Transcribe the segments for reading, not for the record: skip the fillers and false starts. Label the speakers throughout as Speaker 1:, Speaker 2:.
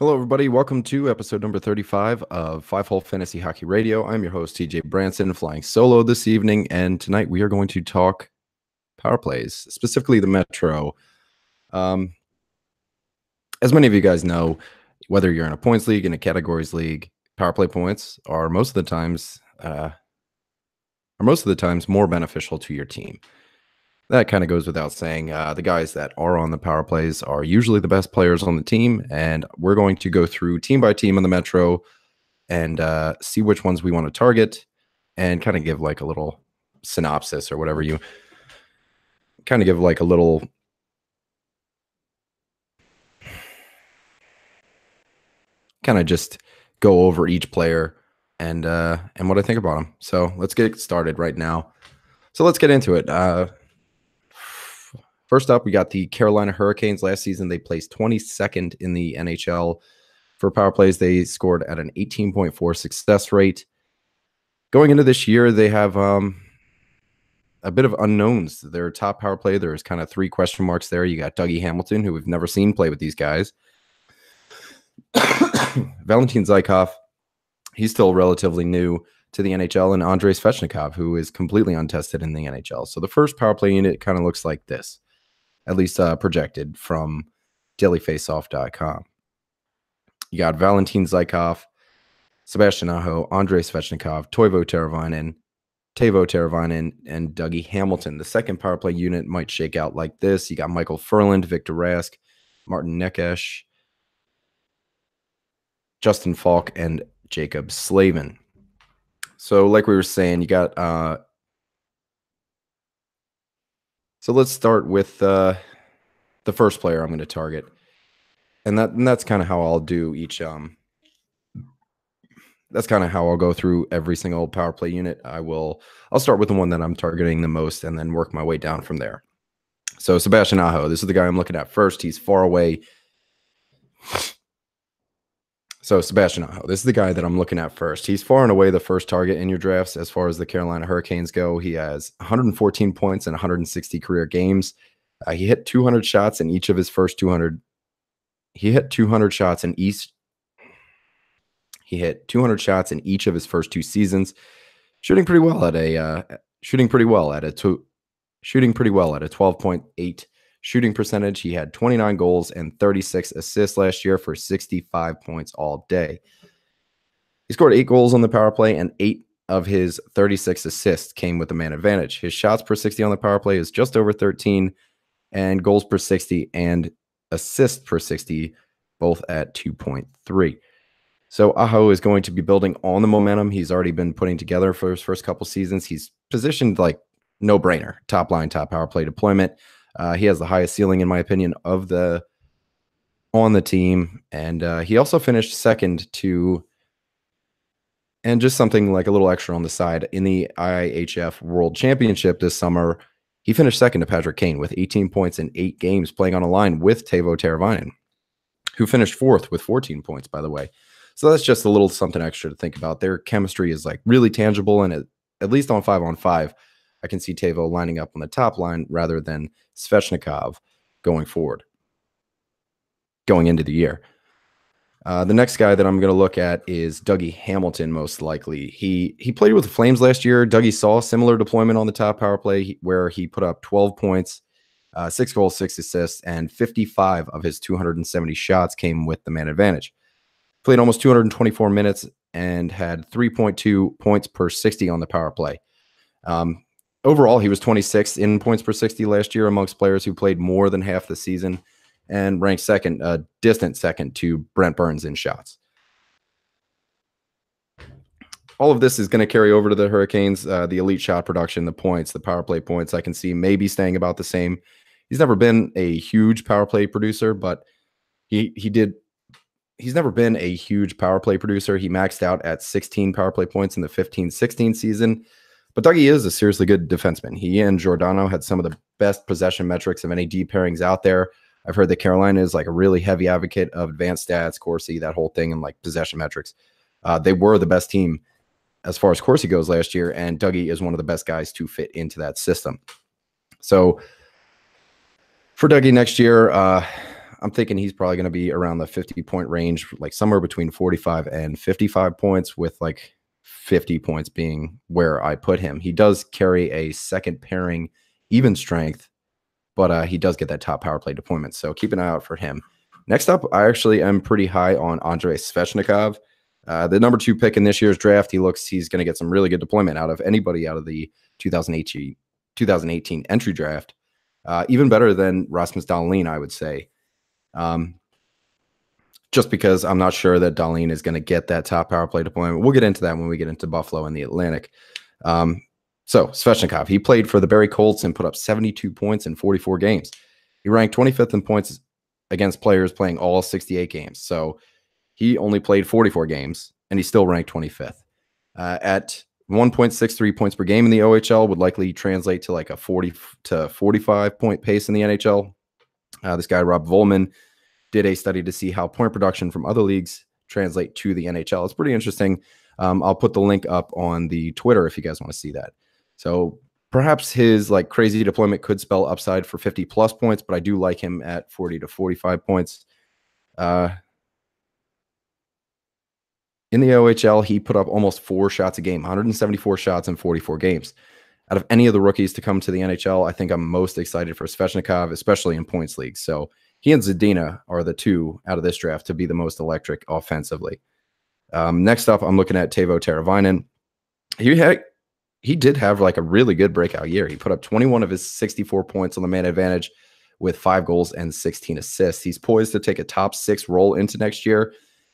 Speaker 1: Hello, everybody. Welcome to episode number 35 of Five Hole Fantasy Hockey Radio. I'm your host, TJ Branson, flying solo this evening. And tonight we are going to talk power plays, specifically the Metro. As many of you guys know, whether you're in a points league, in a categories league, power play points are most of the times more beneficial to your team. That kind of goes without saying. The guys that are on the power plays are usually the best players on the team, and we're going to go through team by team in the Metro and see which ones we want to target and kind of give like a little synopsis or whatever you kind of give like a little kind of just go over each player and what I think about them. So let's get started right now. So let's get into it. First up, we got the Carolina Hurricanes. Last season, they placed 22nd in the NHL for power plays. They scored at an 18.4 success rate. Going into this year, they have a bit of unknowns. Their top power play, there's kind of three question marks there. You got Dougie Hamilton, who we've never seen play with these guys. Valentin Zykov, he's still relatively new to the NHL, and Andrei Svechnikov, who is completely untested in the NHL. So the first power play unit kind of looks like this, at least projected from dailyfaceoff.com. You got Valentin Zykov, Sebastian Aho, Andrei Svechnikov, Teuvo Teravainen, and Dougie Hamilton. The second power play unit might shake out like this. You got Michael Ferland, Victor Rask, Martin Necas, Justin Falk, and Jacob Slavin. So like we were saying, you got so let's start with the first player I'm going to target. And that's kind of how I'll do each that's kind of how I'll go through every single power play unit. I'll start with the one that I'm targeting the most and then work my way down from there. So Sebastian Aho, this is the guy I'm looking at first. He's far away. So Sebastian Aho, this is the guy that I'm looking at first. He's far and away the first target in your drafts as far as the Carolina Hurricanes go. He has 114 points in 160 career games. He hit 200 shots in each of his first 200. He hit 200 shots in each. He hit 200 shots in each of his first two seasons, shooting pretty well at a 12.8 shooting percentage. He had 29 goals and 36 assists last year for 65 points all day. He scored 8 goals on the power play, and 8 of his 36 assists came with the man advantage. His shots per 60 on the power play is just over 13, and goals per 60 and assists per 60 both at 2.3. So Aho is going to be building on the momentum he's already been putting together for his first couple seasons. He's positioned like no-brainer, top line, top power play deployment. He has the highest ceiling, in my opinion, on the team. And he also finished second to, and just something like a little extra on the side, in the IIHF World Championship this summer, he finished second to Patrick Kane with 18 points in 8 games, playing on a line with Teuvo Teravainen, who finished fourth with 14 points, by the way. So that's just a little something extra to think about. Their chemistry is like really tangible, and at least on 5-on-5, I can see Teuvo lining up on the top line rather than Svechnikov going into the year. The next guy that I'm going to look at is Dougie Hamilton, most likely. He played with the Flames last year. Dougie saw similar deployment on the top power play where he put up 12 points, 6 goals, 6 assists, and 55 of his 270 shots came with the man advantage. Played almost 224 minutes and had 3.2 points per 60 on the power play. Overall, he was 26th in points per 60 last year amongst players who played more than half the season, and ranked second, a distant second to Brent Burns in shots. All of this is going to carry over to the Hurricanes. The elite shot production, the points, the power play points, I can see maybe staying about the same. He's never been a huge power play producer, but he's never been a huge power play producer. He maxed out at 16 power play points in the 15-16 season. But Dougie is a seriously good defenseman. He and Giordano had some of the best possession metrics of any D pairings out there. I've heard that Carolina is like a really heavy advocate of advanced stats, Corsi, that whole thing, and like possession metrics. They were the best team as far as Corsi goes last year, and Dougie is one of the best guys to fit into that system. So for Dougie next year, I'm thinking he's probably going to be around the 50-point range, like somewhere between 45 and 55 points, with like 50 points being where I put him. He does carry a second pairing even strength, but he does get that top power play deployment. So keep an eye out for him. Next up, I actually am pretty high on Andrei Svechnikov. The number 2 pick in this year's draft. He's going to get some really good deployment out of anybody out of the 2018 entry draft. Even better than Rasmus Dahlin, I would say. Just because I'm not sure that Dahlin is going to get that top power play deployment. We'll get into that when we get into Buffalo and the Atlantic. So Svechnikov, he played for the Barrie Colts and put up 72 points in 44 games. He ranked 25th in points against players playing all 68 games. So he only played 44 games, and he still ranked 25th. At 1.63 points per game in the OHL would likely translate to like a 40 to 45 point pace in the NHL. This guy, Rob Volman, did a study to see how point production from other leagues translate to the NHL. It's pretty interesting. I'll put the link up on the Twitter if you guys want to see that. So perhaps his like crazy deployment could spell upside for 50 plus points, but I do like him at 40 to 45 points. In the OHL, he put up almost 4 shots a game, 174 shots in 44 games. Out of any of the rookies to come to the NHL, I think I'm most excited for Svechnikov, especially in points leagues. So he and Zadina are the 2 out of this draft to be the most electric offensively. Next up, I'm looking at Teuvo Teravainen. He did have like a really good breakout year. He put up 21 of his 64 points on the man advantage with 5 goals and 16 assists. He's poised to take a top 6 role into next year.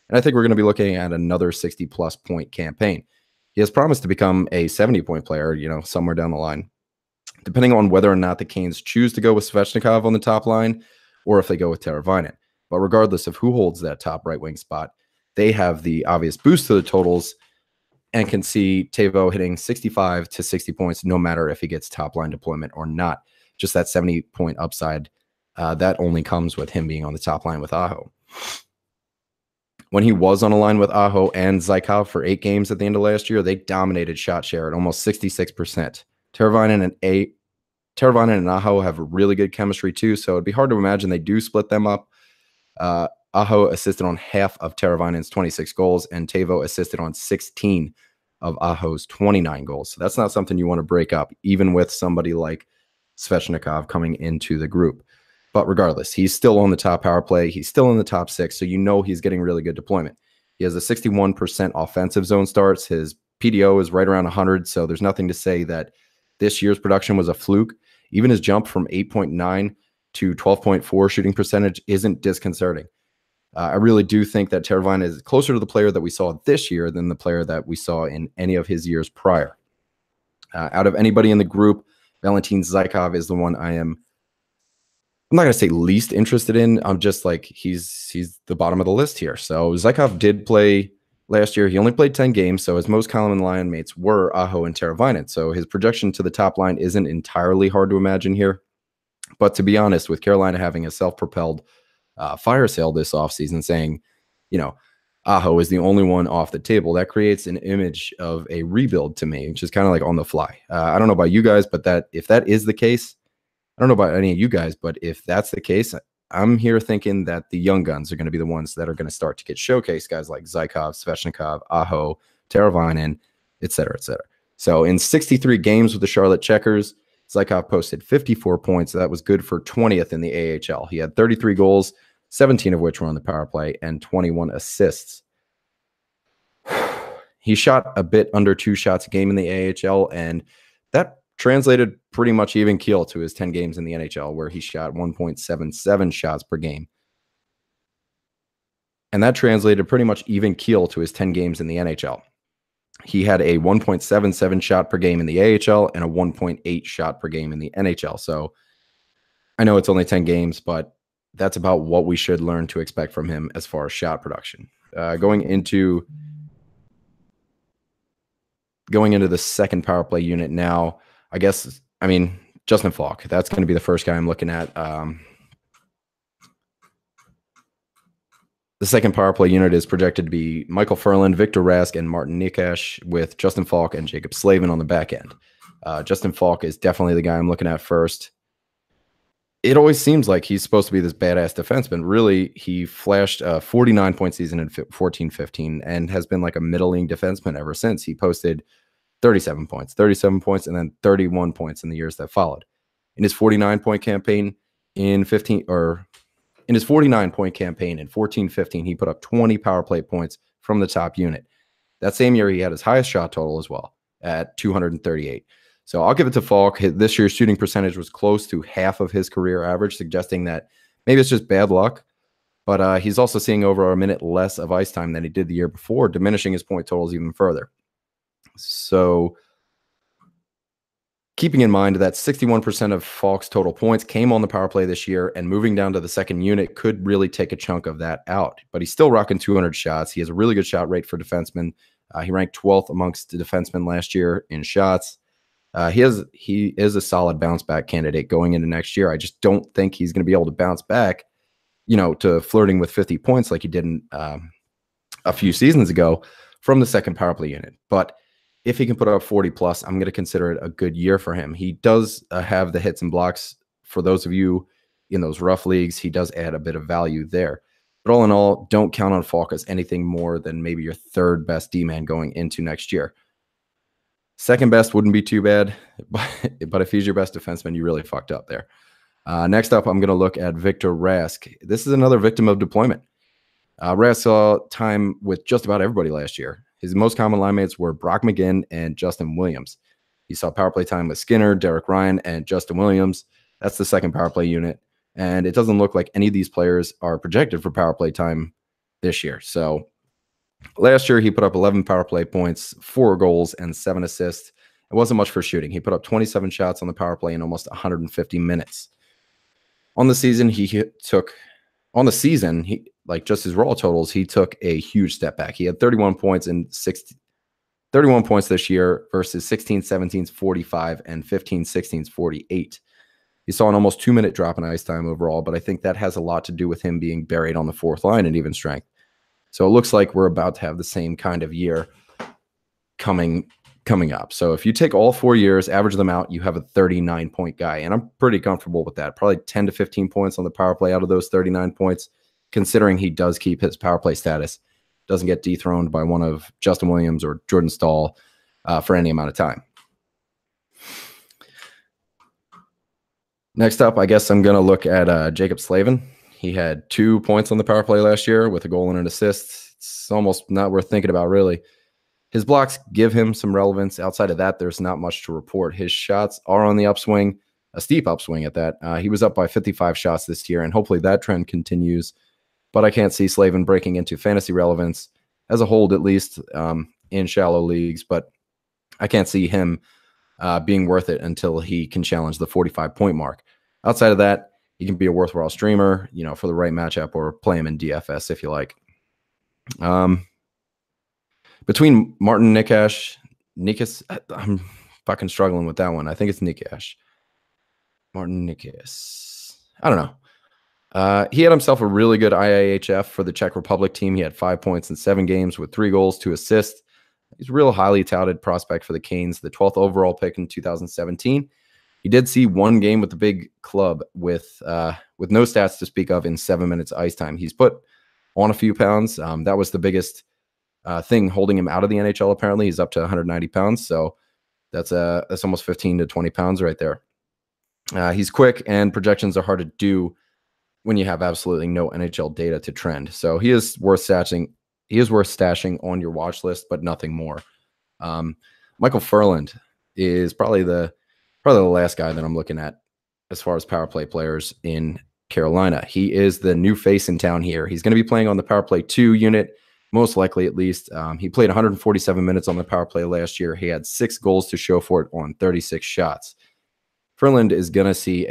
Speaker 1: And I think we're going to be looking at another 60-plus point campaign. He has promised to become a 70-point player, somewhere down the line, depending on whether or not the Canes choose to go with Svechnikov on the top line or if they go with Teravainen. But regardless of who holds that top right wing spot, they have the obvious boost to the totals and can see Teuvo hitting 65 to 60 points no matter if he gets top line deployment or not. Just that 70-point upside, that only comes with him being on the top line with Aho. When he was on a line with Aho and Zykov for 8 games at the end of last year, they dominated shot share at almost 66%. Teravainen and Aho have really good chemistry too, so it'd be hard to imagine they do split them up. Aho assisted on half of Teravainen's 26 goals, and Teuvo assisted on 16 of Aho's 29 goals. So that's not something you want to break up, even with somebody like Svechnikov coming into the group. But regardless, he's still on the top power play. He's still in the top 6, so he's getting really good deployment. He has a 61% offensive zone starts. His PDO is right around 100, so there's nothing to say that this year's production was a fluke. Even his jump from 8.9 to 12.4 shooting percentage isn't disconcerting. I really do think that Teravainen is closer to the player that we saw this year than the player that we saw in any of his years prior. Out of anybody in the group, Valentin Zykov is the one I'm not going to say least interested in. I'm just like, he's the bottom of the list here. So Zykov did play last year. He only played 10 games, so his most common line mates were Aho and Teravainen. So his projection to the top line isn't entirely hard to imagine here. But to be honest, with Carolina having a self-propelled fire sale this offseason saying, Aho is the only one off the table, that creates an image of a rebuild to me, which is kind of like on the fly. I don't know about you guys, but if that is the case, I don't know about any of you guys, but if that's the case, I'm here thinking that the young guns are going to be the ones that are going to start to get showcased, guys like Zykov, Svechnikov, Aho, Teravainen, et cetera, et cetera. So in 63 games with the Charlotte Checkers, Zykov posted 54 points. So that was good for 20th in the AHL. He had 33 goals, 17 of which were on the power play, and 21 assists. He shot a bit under 2 shots a game in the AHL, and that translated pretty much even keel to his 10 games in the NHL, where he shot 1.77 shots per game. And that translated pretty much even keel to his 10 games in the NHL. He had a 1.77 shot per game in the AHL and a 1.8 shot per game in the NHL. So I know it's only 10 games, but that's about what we should learn to expect from him as far as shot production. Going into the second power play unit now, Justin Falk. That's going to be the first guy I'm looking at. The second power play unit is projected to be Michael Ferland, Victor Rask, and Martin Necas, with Justin Falk and Jacob Slavin on the back end. Justin Falk is definitely the guy I'm looking at first. it always seems like he's supposed to be this badass defenseman. Really, he flashed a 49-point season in 14-15 and has been like a middling defenseman ever since. He posted 37 points, and then 31 points in the years that followed. In his 49-point campaign in 49-point campaign in 14-15, he put up 20 power play points from the top unit. That same year, he had his highest shot total as well at 238. So I'll give it to Falk. This year's shooting percentage was close to half of his career average, suggesting that maybe it's just bad luck. But he's also seeing over a minute less of ice time than he did the year before, diminishing his point totals even further. So keeping in mind that 61% of Falk's total points came on the power play this year, and moving down to the second unit could really take a chunk of that out. But he's still rocking 200 shots. He has a really good shot rate for defensemen. He ranked 12th amongst the defensemen last year in shots. He is a solid bounce back candidate going into next year. I just don't think he's going to be able to bounce back, to flirting with 50 points like he did a few seasons ago from the second power play unit. But if he can put up 40 plus, I'm going to consider it a good year for him. He does have the hits and blocks. For those of you in those rough leagues, he does add a bit of value there. But all in all, don't count on Falk as anything more than maybe your third best D-man going into next year. Second best wouldn't be too bad, but if he's your best defenseman, you really fucked up there. Next up, I'm going to look at Victor Rask. This is another victim of deployment. Rask saw time with just about everybody last year. His most common line mates were Brock McGinn and Justin Williams. He saw power play time with Skinner, Derek Ryan, and Justin Williams. That's the second power play unit. And it doesn't look like any of these players are projected for power play time this year. So last year, he put up 11 power play points, 4 goals, and 7 assists. It wasn't much for shooting. He put up 27 shots on the power play in almost 150 minutes. On the season, like just his raw totals, he took a huge step back. He had 31 points this year versus 16-17's 45 and 15-16's 48. He saw an almost 2-minute drop in ice time overall, but I think that has a lot to do with him being buried on the fourth line in even strength. So it looks like we're about to have the same kind of year coming up. So if you take all 4 years, average them out, you have a 39-point guy. And I'm pretty comfortable with that. Probably 10 to 15 points on the power play out of those 39 points, considering he does keep his power play status, doesn't get dethroned by one of Justin Williams or Jordan Staal for any amount of time. Next up, I guess I'm going to look at Jacob Slavin. He had 2 points on the power play last year with a goal and an assist. It's almost not worth thinking about, really. His blocks give him some relevance. Outside of that, there's not much to report. His shots are on the upswing, a steep upswing at that. He was up by 55 shots this year, and hopefully that trend continues. But I can't see Slavin breaking into fantasy relevance as a hold, at least in shallow leagues. But I can't see him being worth it until he can challenge the 45-point mark. Outside of that, he can be a worthwhile streamer, for the right matchup, or play him in DFS if you like. Between Martin Necas, I'm fucking struggling with that one. I think it's Necas. Martin Necas. I don't know. He had himself a really good IIHF for the Czech Republic team. He had 5 points in 7 games with 3 goals, 2 assists. He's a real highly touted prospect for the Canes, the 12th overall pick in 2017. He did see 1 game with the big club with no stats to speak of in 7 minutes ice time. He's put on a few pounds. That was the biggest thing holding him out of the NHL. Apparently, he's up to 190 pounds, so that's almost 15 to 20 pounds right there. He's quick, and projections are hard to do when you have absolutely no NHL data to trend. So he is worth stashing. He is worth stashing on your watch list, but nothing more. Michael Furland is probably the last guy that I'm looking at as far as power play players in Carolina. He is the new face in town here. He's going to be playing on the power play 2 unit, most likely at least. He played 147 minutes on the power play last year. He had 6 goals to show for it on 36 shots. Furland is going to see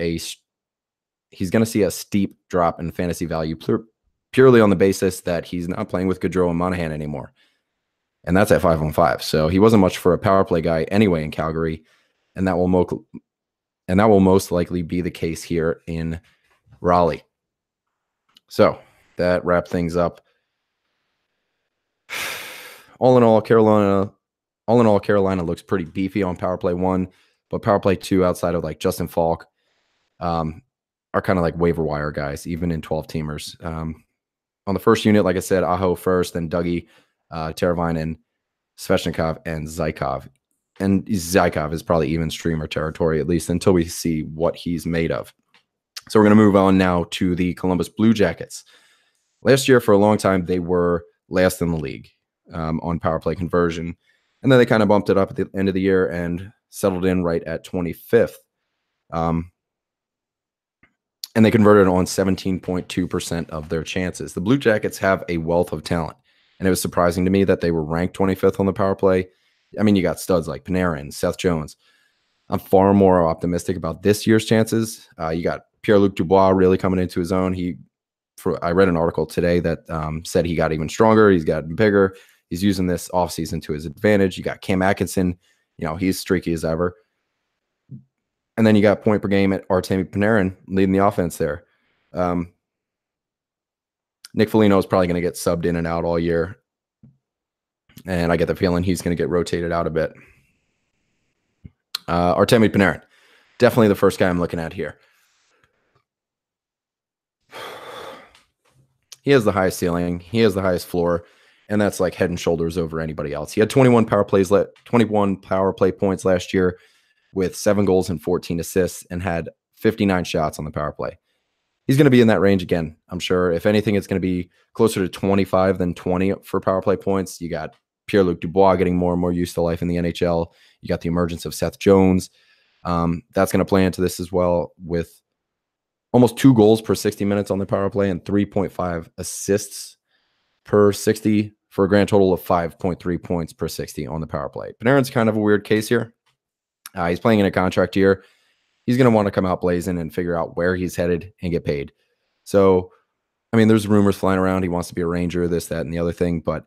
Speaker 1: a steep drop in fantasy value purely on the basis that he's not playing with Gaudreau and Monahan anymore. And that's at 5-on-5. So he wasn't much for a power play guy anyway in Calgary. And that will most likely be the case here in Raleigh. So that wrapped things up. All in all, Carolina looks pretty beefy on power play 1, but power play 2, outside of like Justin Falk, are are kind of like waiver wire guys, even in 12 teamers. On the first unit, like I said, Aho first, then Dougie, Teravainen, Svechnikov, and Zykov. And Zykov is probably even streamer territory, at least until we see what he's made of. So we're going to move on now to the Columbus Blue Jackets. Last year, for a long time, they were last in the league on power play conversion. And then they kind of bumped it up at the end of the year and settled in right at 25th. And they converted on 17.2% of their chances. The Blue Jackets have a wealth of talent. And it was surprising to me that they were ranked 25th on the power play. I mean, you got studs like Panarin, Seth Jones. I'm far more optimistic about this year's chances. You got Pierre-Luc Dubois really coming into his own. I read an article today that said he got even stronger. He's gotten bigger. He's using this offseason to his advantage. You got Cam Atkinson. He's streaky as ever. And then you got point per game at Artemi Panarin leading the offense there. Nick Foligno is probably going to get subbed in and out all year. And I get the feeling he's going to get rotated out a bit. Artemi Panarin, definitely the first guy I'm looking at here. He has the highest ceiling. He has the highest floor. And that's like head and shoulders over anybody else. He had 21 power play points last year with 7 goals and 14 assists and had 59 shots on the power play. He's going to be in that range again, I'm sure. If anything, it's going to be closer to 25 than 20 for power play points. You got Pierre-Luc Dubois getting more and more used to life in the NHL. You got the emergence of Seth Jones. That's going to play into this as well, with almost 2 goals per 60 minutes on the power play and 3.5 assists per 60 for a grand total of 5.3 points per 60 on the power play. Panarin's kind of a weird case here. He's playing in a contract year. He's going to want to come out blazing and figure out where he's headed and get paid. So, I mean, there's rumors flying around. He wants to be a Ranger, this, that, and the other thing. But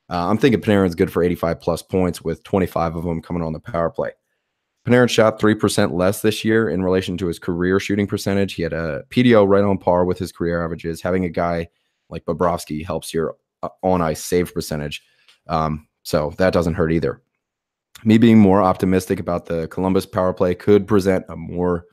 Speaker 1: I'm thinking Panarin's good for 85-plus points with 25 of them coming on the power play. Panarin shot 3% less this year in relation to his career shooting percentage. He had a PDO right on par with his career averages. Having a guy like Bobrovsky helps your on-ice save percentage. So that doesn't hurt either. Me being more optimistic about the Columbus power play could present a more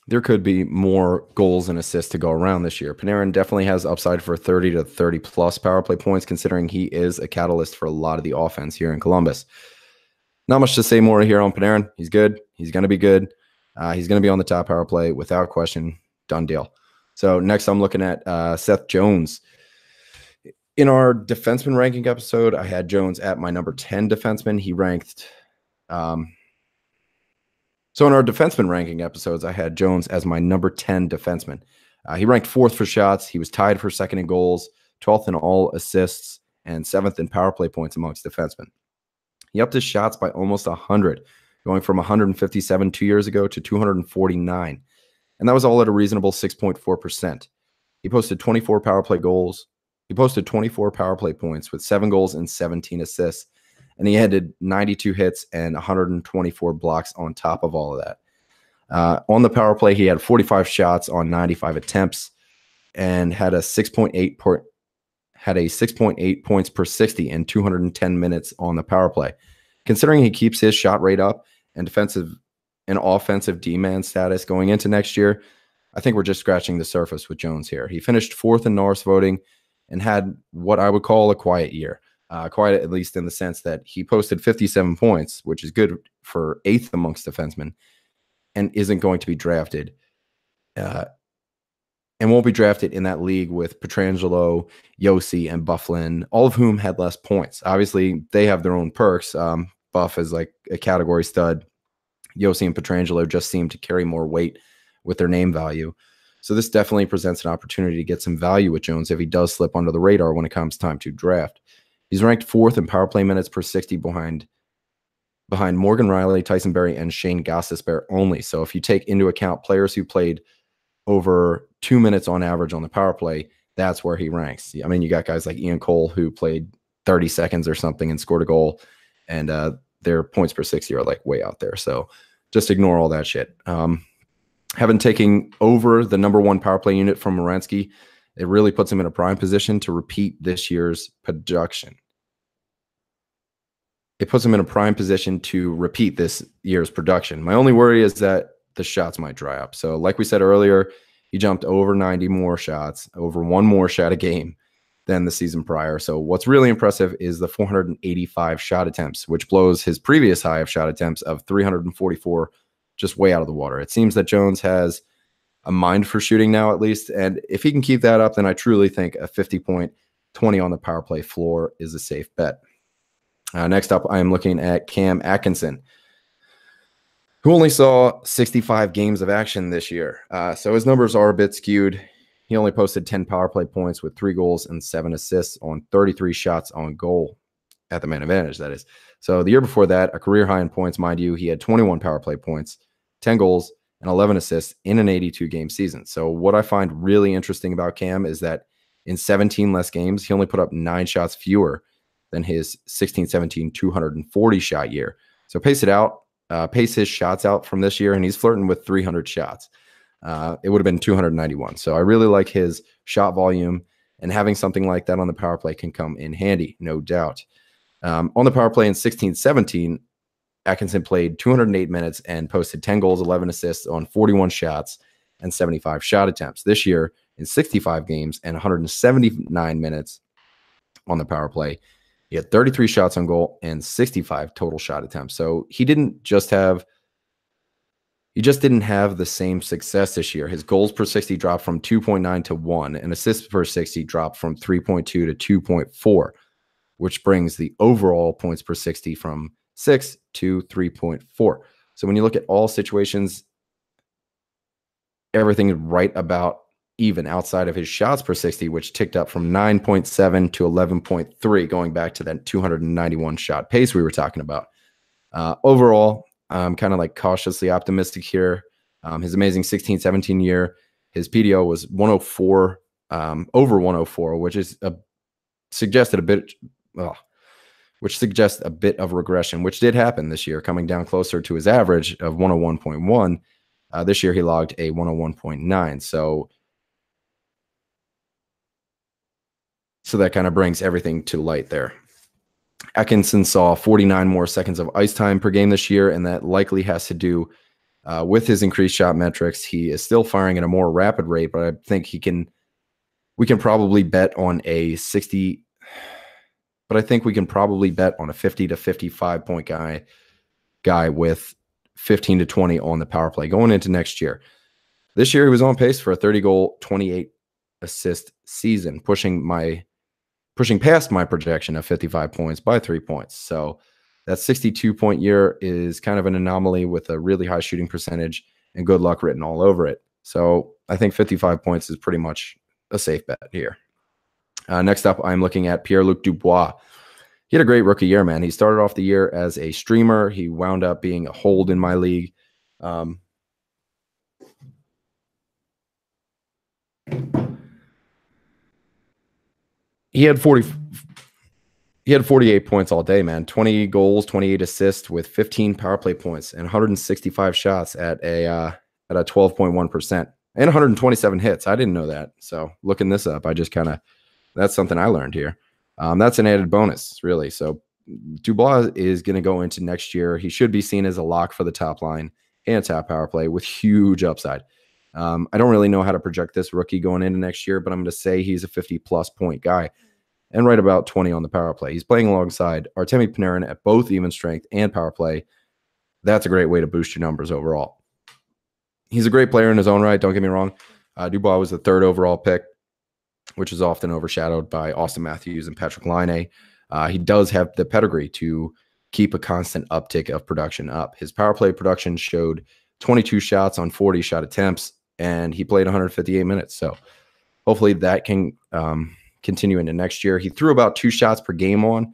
Speaker 1: there could be more goals and assists to go around this year. Panarin definitely has upside for 30 to 30 plus power play points, considering he is a catalyst for a lot of the offense here in Columbus. Not much to say more here on Panarin. He's good. He's going to be good. He's going to be on the top power play without question. Done deal. So next I'm looking at Seth Jones. In our defenseman ranking episode, I had Jones at my number 10 defenseman. He ranked so in our defenseman ranking episodes, I had Jones as my number 10 defenseman. He ranked 4th for shots. He was tied for 2nd in goals, 12th in all assists, and 7th in power play points amongst defensemen. He upped his shots by almost 100, going from 157 2 years ago to 249. And that was all at a reasonable 6.4%. He posted 24 power play goals. He posted 24 power play points with 7 goals and 17 assists. And he had 92 hits and 124 blocks on top of all of that. On the power play, he had 45 shots on 95 attempts and had a 6.8 points per 60 in 210 minutes on the power play. Considering he keeps his shot rate up and offensive D-man status going into next year, I think we're just scratching the surface with Jones here. He finished 4th in Norris voting and had what I would call a quiet year. Quiet, at least in the sense that he posted 57 points, which is good for 8th amongst defensemen, and isn't going to be drafted. And won't be drafted in that league with Pietrangelo, Josi, and Byfuglien, all of whom had less points. Obviously, they have their own perks. Buff is like a category stud. Josi and Pietrangelo just seem to carry more weight with their name value. So this definitely presents an opportunity to get some value with Jones if he does slip under the radar when it comes time to draft. He's ranked 4th in power play minutes per 60 behind Morgan Rielly, Tyson Barrie, and Shane Gostisbehere only. So if you take into account players who played over 2 minutes on average on the power play, that's where he ranks. I mean, you got guys like Ian Cole who played 30 seconds or something and scored a goal, and their points per 60 are like way out there. So just ignore all that shit. Having taken over the number 1 power play unit from Werenski It really puts him in a prime position to repeat this year's production. It puts him in a prime position to repeat this year's production. My only worry is that the shots might dry up. So like we said earlier, he jumped over 90 more shots, over one more shot a game than the season prior. So what's really impressive is the 485 shot attempts, which blows his previous high of shot attempts of 344 just way out of the water. It seems that Jones has a mind for shooting now, at least. And if he can keep that up, then I truly think a 50-point, 20 on the power play floor is a safe bet. Next up, I am looking at Cam Atkinson, who only saw 65 games of action this year. So his numbers are a bit skewed. He only posted 10 power play points with 3 goals and 7 assists on 33 shots on goal at the man advantage, that is. So the year before that, a career high in points, mind you, he had 21 power play points, 10 goals, and 11 assists in an 82-game season. So what I find really interesting about Cam is that in 17 less games, he only put up 9 shots fewer than his 16-17 240 shot year. So pace his shots out from this year, and he's flirting with 300 shots. It would have been 291. So I really like his shot volume, and having something like that on the power play can come in handy, no doubt. On the power play in 16-17, Atkinson played 208 minutes and posted 10 goals, 11 assists on 41 shots and 75 shot attempts. This year, in 65 games and 179 minutes on the power play, he had 33 shots on goal and 65 total shot attempts. So he just didn't have the same success this year. His goals per 60 dropped from 2.9 to 1, and assists per 60 dropped from 3.2 to 2.4, which brings the overall points per 60 from 6 to 3.4. So when you look at all situations, everything is right about even outside of his shots per 60, which ticked up from 9.7 to 11.3, going back to that 291 shot pace we were talking about. Overall, I'm kind of like cautiously optimistic here. His amazing 16-17 year, his PDO was 104, over 104, which suggests a bit of regression, which did happen this year, coming down closer to his average of 101.1. This year he logged a 101.9. So that kind of brings everything to light there. Atkinson saw 49 more seconds of ice time per game this year, and that likely has to do with his increased shot metrics. He is still firing at a more rapid rate, but I think we can probably bet on a 60. But I think we can probably bet on a 50 to 55 point guy with 15 to 20 on the power play going into next year. This year he was on pace for a 30-goal, 28 assist season, pushing past my projection of 55 points by 3 points. So that 62-point year is kind of an anomaly with a really high shooting percentage and good luck written all over it. So I think 55 points is pretty much a safe bet here. Next up, I'm looking at Pierre-Luc Dubois. He had a great rookie year, man. He started off the year as a streamer. He wound up being a hold in my league. He had 48 points all day, man. 20 goals, 28 assists with 15 power play points and 165 shots at a 12.1% and 127 hits. I didn't know that. So looking this up, that's something I learned here. That's an added bonus, really. So Dubois is going to go into next year. He should be seen as a lock for the top line and top power play with huge upside. I don't really know how to project this rookie going into next year, but I'm going to say he's a 50-plus point guy and right about 20 on the power play. He's playing alongside Artemi Panarin at both even strength and power play. That's a great way to boost your numbers overall. He's a great player in his own right, don't get me wrong. Dubois was the 3rd overall pick, which is often overshadowed by Austin Matthews and Patrick Laine. He does have the pedigree to keep a constant uptick of production up. His power play production showed 22 shots on 40 shot attempts, and he played 158 minutes. So hopefully that can continue into next year. He threw about 2 shots per game on,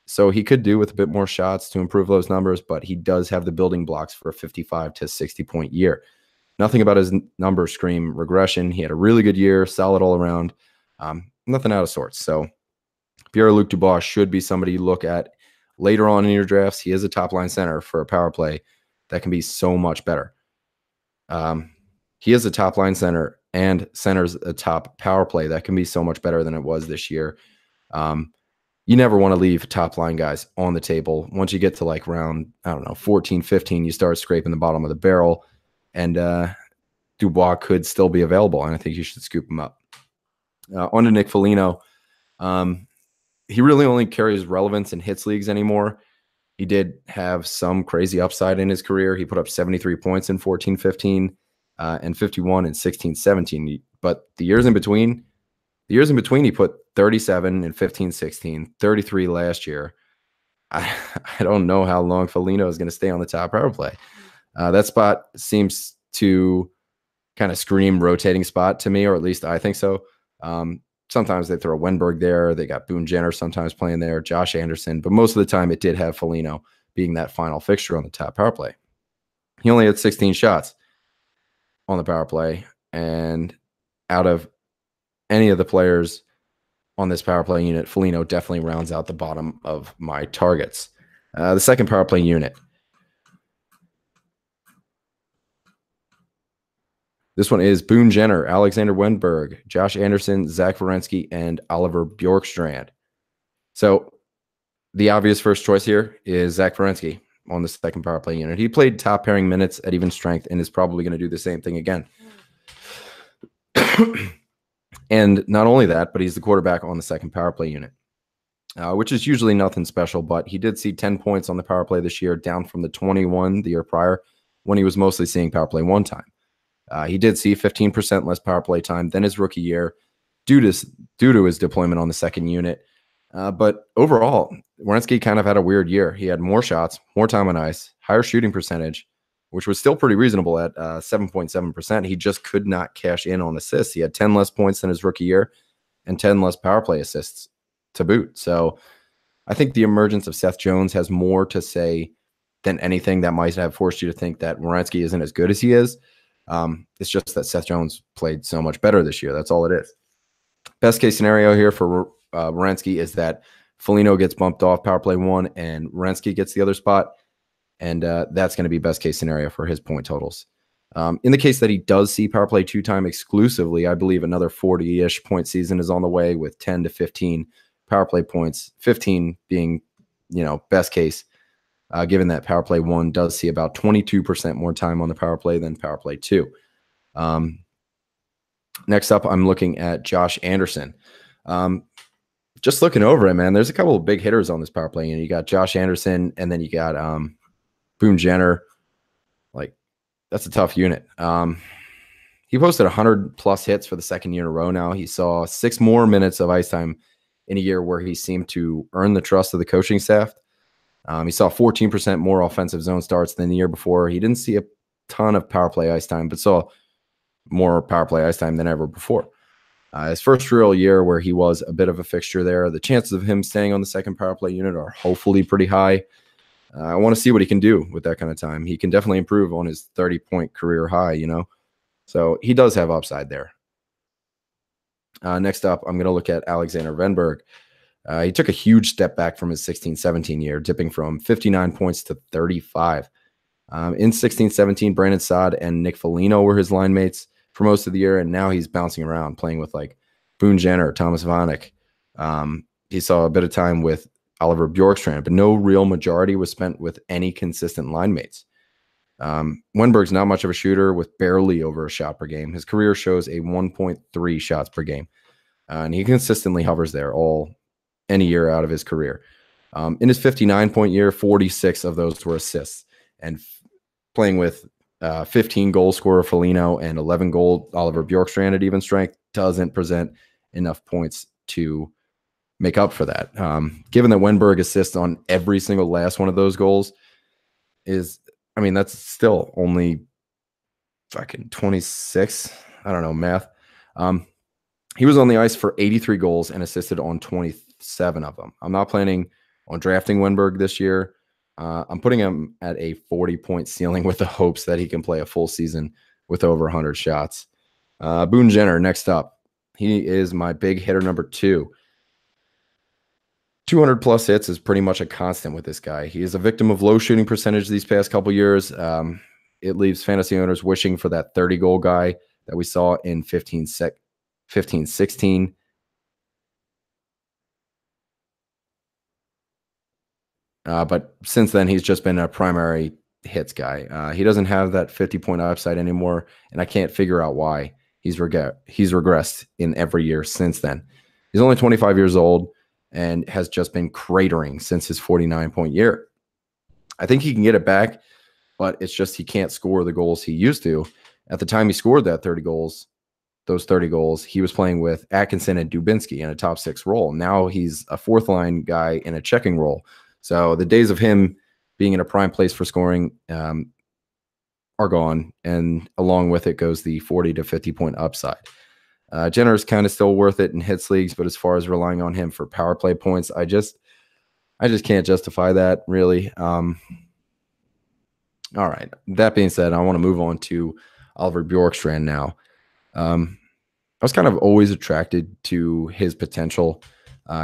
Speaker 1: so he could do with a bit more shots to improve those numbers, but he does have the building blocks for a 55 to 60-point year. Nothing about his numbers scream regression. He had a really good year, solid all around. Nothing out of sorts. So Pierre-Luc Dubois should be somebody you look at later on in your drafts. He is a top-line center for a power play that can be so much better. He is a top-line center and centers a top power play that can be so much better than it was this year. You never want to leave top line guys on the table. Once you get to like round, I don't know, 14, 15, you start scraping the bottom of the barrel, and Dubois could still be available, and I think you should scoop him up. On to Nick Foligno. He really only carries relevance in hits leagues anymore. He did have some crazy upside in his career. He put up 73 points in 14-15 and 51 in 16-17. But the years in between, he put 37 in 15-16, 33 last year. I don't know how long Foligno is going to stay on the top power play. That spot seems to kind of scream rotating spot to me, or at least I think so. Sometimes they throw Wenberg there. They got Boone Jenner sometimes playing there, Josh Anderson. But most of the time it did have Foligno being that final fixture on the top power play. He only had 16 shots on the power play. And out of any of the players on this power play unit, Foligno definitely rounds out the bottom of my targets. The second power play unit. This one is Boone Jenner, Alexander Wenberg, Josh Anderson, Zach Werenski, and Oliver Bjorkstrand. So the obvious first choice here is Zach Werenski on the second power play unit. He played top pairing minutes at even strength and is probably going to do the same thing again. And not only that, but he's the quarterback on the second power play unit, which is usually nothing special, but he did see 10 points on the power play this year, down from the 21 the year prior when he was mostly seeing power play one time. He did see 15% less power play time than his rookie year due to his deployment on the second unit. But overall, Werenski kind of had a weird year. He had more shots, more time on ice, higher shooting percentage, which was still pretty reasonable at 7.7%. He just could not cash in on assists. He had 10 less points than his rookie year and 10 less power play assists to boot. So I think the emergence of Seth Jones has more to say than anything that might have forced you to think that Werenski isn't as good as he is. It's just that Seth Jones played so much better this year. That's all it is. Best case scenario here for Werenski is that Foligno gets bumped off power play one and Werenski gets the other spot. And that's going to be best case scenario for his point totals. In the case that he does see power play two time exclusively, I believe another 40-ish point season is on the way with 10 to 15 power play points, 15 being, best case. Given that power play one does see about 22% more time on the power play than power play two. Next up, I'm looking at Josh Anderson. Just looking over it, man, there's a couple of big hitters on this power play. You got Josh Anderson, and then you got Boone Jenner. Like, that's a tough unit. He posted 100+ hits for the second year in a row now. He saw 6 more minutes of ice time in a year where he seemed to earn the trust of the coaching staff. He saw 14% more offensive zone starts than the year before. He didn't see a ton of power play ice time, but saw more power play ice time than ever before. His first real year where he was a bit of a fixture there, the chances of him staying on the second power play unit are hopefully pretty high. I want to see what he can do with that kind of time. He can definitely improve on his 30-point career high, So he does have upside there. Next up, I'm going to look at Alexander Wenberg. He took a huge step back from his 16-17 year, dipping from 59 points to 35. In 16-17, Brandon Saad and Nick Foligno were his line mates for most of the year, and now he's bouncing around, playing with like Boone Jenner, Thomas Vanek. He saw a bit of time with Oliver Bjorkstrand, but no real majority was spent with any consistent line mates. Wenberg's not much of a shooter with barely over a shot per game. His career shows a 1.3 shots per game, and he consistently hovers there any year out of his career. In his 59-point year, 46 of those were assists, and playing with 15 goal scorer Foligno and 11 goal Oliver Bjorkstrand at even strength doesn't present enough points to make up for that. Given that Wenberg assists on every single last one of those goals that's still only fucking 26. I don't know math. He was on the ice for 83 goals and assisted on 27 of them. I'm not planning on drafting Wenberg this year. I'm putting him at a 40-point ceiling with the hopes that he can play a full season with over 100 shots. Boone Jenner, next up. He is my big hitter number 2. 200+ hits is pretty much a constant with this guy. He is a victim of low shooting percentage these past couple years. It leaves fantasy owners wishing for that 30-goal guy that we saw in 15-16. But since then, he's just been a primary hits guy. He doesn't have that 50-point upside anymore, and I can't figure out why. He's regressed in every year since then. He's only 25 years old and has just been cratering since his 49-point year. I think he can get it back, but it's just he can't score the goals he used to. At the time he scored those 30 goals, he was playing with Atkinson and Dubinsky in a top 6 role. Now he's a fourth-line guy in a checking role. So the days of him being in a prime place for scoring are gone, and along with it goes the 40 to 50-point upside. Jenner is kind of still worth it in hits leagues, but as far as relying on him for power play points, I just can't justify that, really. All right. That being said, I want to move on to Oliver Bjorkstrand now. I was kind of always attracted to his potential.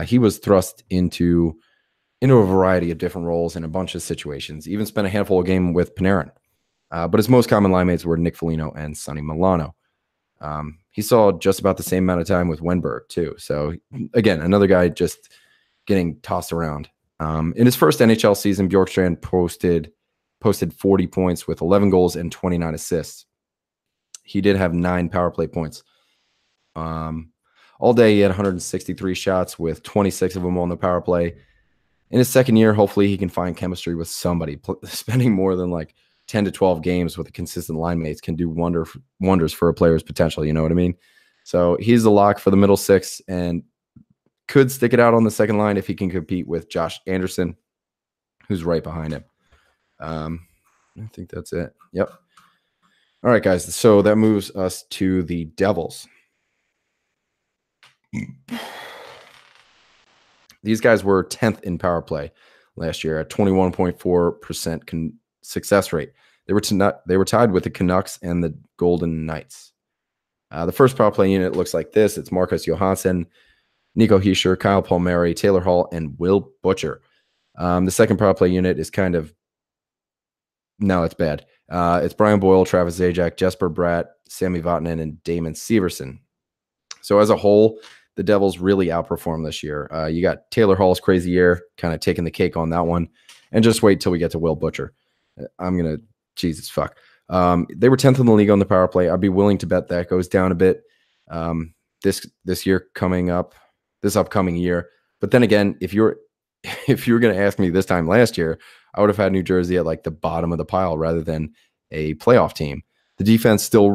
Speaker 1: He was thrust into a variety of different roles in a bunch of situations, even spent a handful of games with Panarin. But his most common line mates were Nick Foligno and Sonny Milano. He saw just about the same amount of time with Wenberg, too. So, again, another guy just getting tossed around. In his first NHL season, Bjorkstrand posted 40 points with 11 goals and 29 assists. He did have 9 power play points. All day, he had 163 shots with 26 of them on the power play. In his second year, hopefully he can find chemistry with somebody. Spending more than like 10 to 12 games with a consistent line mates can do wonders for a player's potential. You know what I mean? So he's a lock for the middle 6 and could stick it out on the second line if he can compete with Josh Anderson, who's right behind him. I think that's it. Yep. All right, guys. So that moves us to the Devils. These guys were 10th in power play last year at 21.4% success rate. They were tied with the Canucks and the Golden Knights. The first power play unit looks like this. It's Marcus Johansson, Nico Hischier, Kyle Palmieri, Taylor Hall, and Will Butcher. The second power play unit is kind of it's bad. It's Brian Boyle, Travis Zajac, Jesper Bratt, Sami Vatanen, and Damon Severson. So as a whole, the Devils really outperformed this year. You got Taylor Hall's crazy year, kind of taking the cake on that one. And just wait till we get to Will Butcher. Jesus fuck. They were 10th in the league on the power play. I'd be willing to bet that goes down a bit this year coming up, this upcoming year. But then again, if you're going to ask me this time last year, I would have had New Jersey at like the bottom of the pile rather than a playoff team. The defense still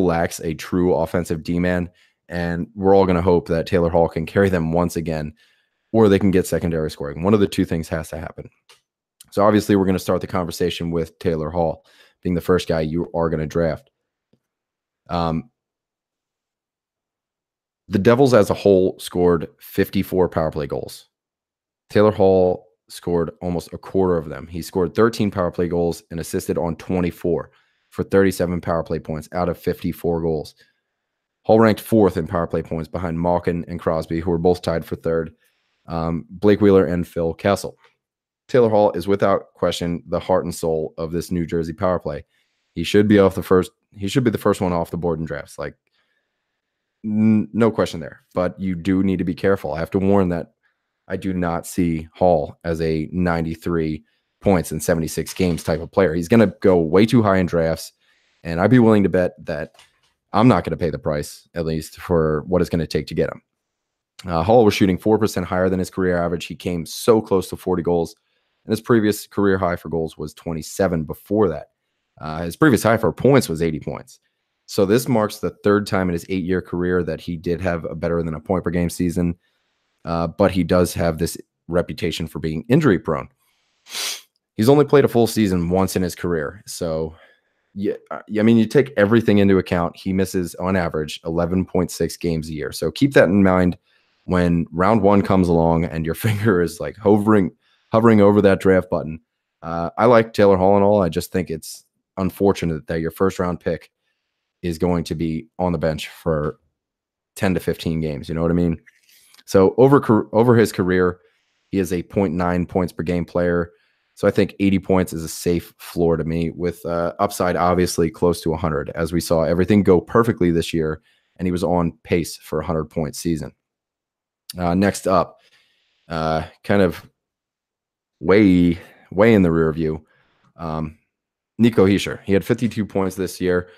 Speaker 1: lacks a true offensive D-man. And we're all going to hope that Taylor Hall can carry them once again, or they can get secondary scoring. One of the two things has to happen. So obviously, we're going to start the conversation with Taylor Hall being the first guy you are going to draft. The Devils as a whole scored 54 power play goals. Taylor Hall scored almost a quarter of them. He scored 13 power play goals and assisted on 24 for 37 power play points out of 54 goals. Hall ranked 4th in power play points behind Malkin and Crosby, who were both tied for 3rd, Blake Wheeler and Phil Kessel. Taylor Hall is without question the heart and soul of this New Jersey power play. He should be the first one off the board in drafts. Like, no question there. But you do need to be careful. I have to warn that I do not see Hall as a 93 points in 76 games type of player. He's going to go way too high in drafts, and I'd be willing to bet that I'm not going to pay the price, at least for what it's going to take to get him. Hall was shooting 4% higher than his career average. He came so close to 40 goals, and his previous career high for goals was 27 before that. His previous high for points was 80 points. So this marks the 3rd time in his 8-year career that he did have a better than a point per game season, but he does have this reputation for being injury prone. He's only played a full season once in his career, so yeah, I mean, you take everything into account. He misses on average 11.6 games a year. So keep that in mind when round 1 comes along and your finger is like hovering over that draft button. I like Taylor Hall and all. I just think it's unfortunate that your first round pick is going to be on the bench for 10 to 15 games. You know what I mean? So over his career, he is a 0.9 points per game player. So I think 80 points is a safe floor to me, with upside obviously close to 100, as we saw everything go perfectly this year, and he was on pace for a 100-point season. Next up, kind of way in the rear view, Nico Hischier. He had 52 points this year.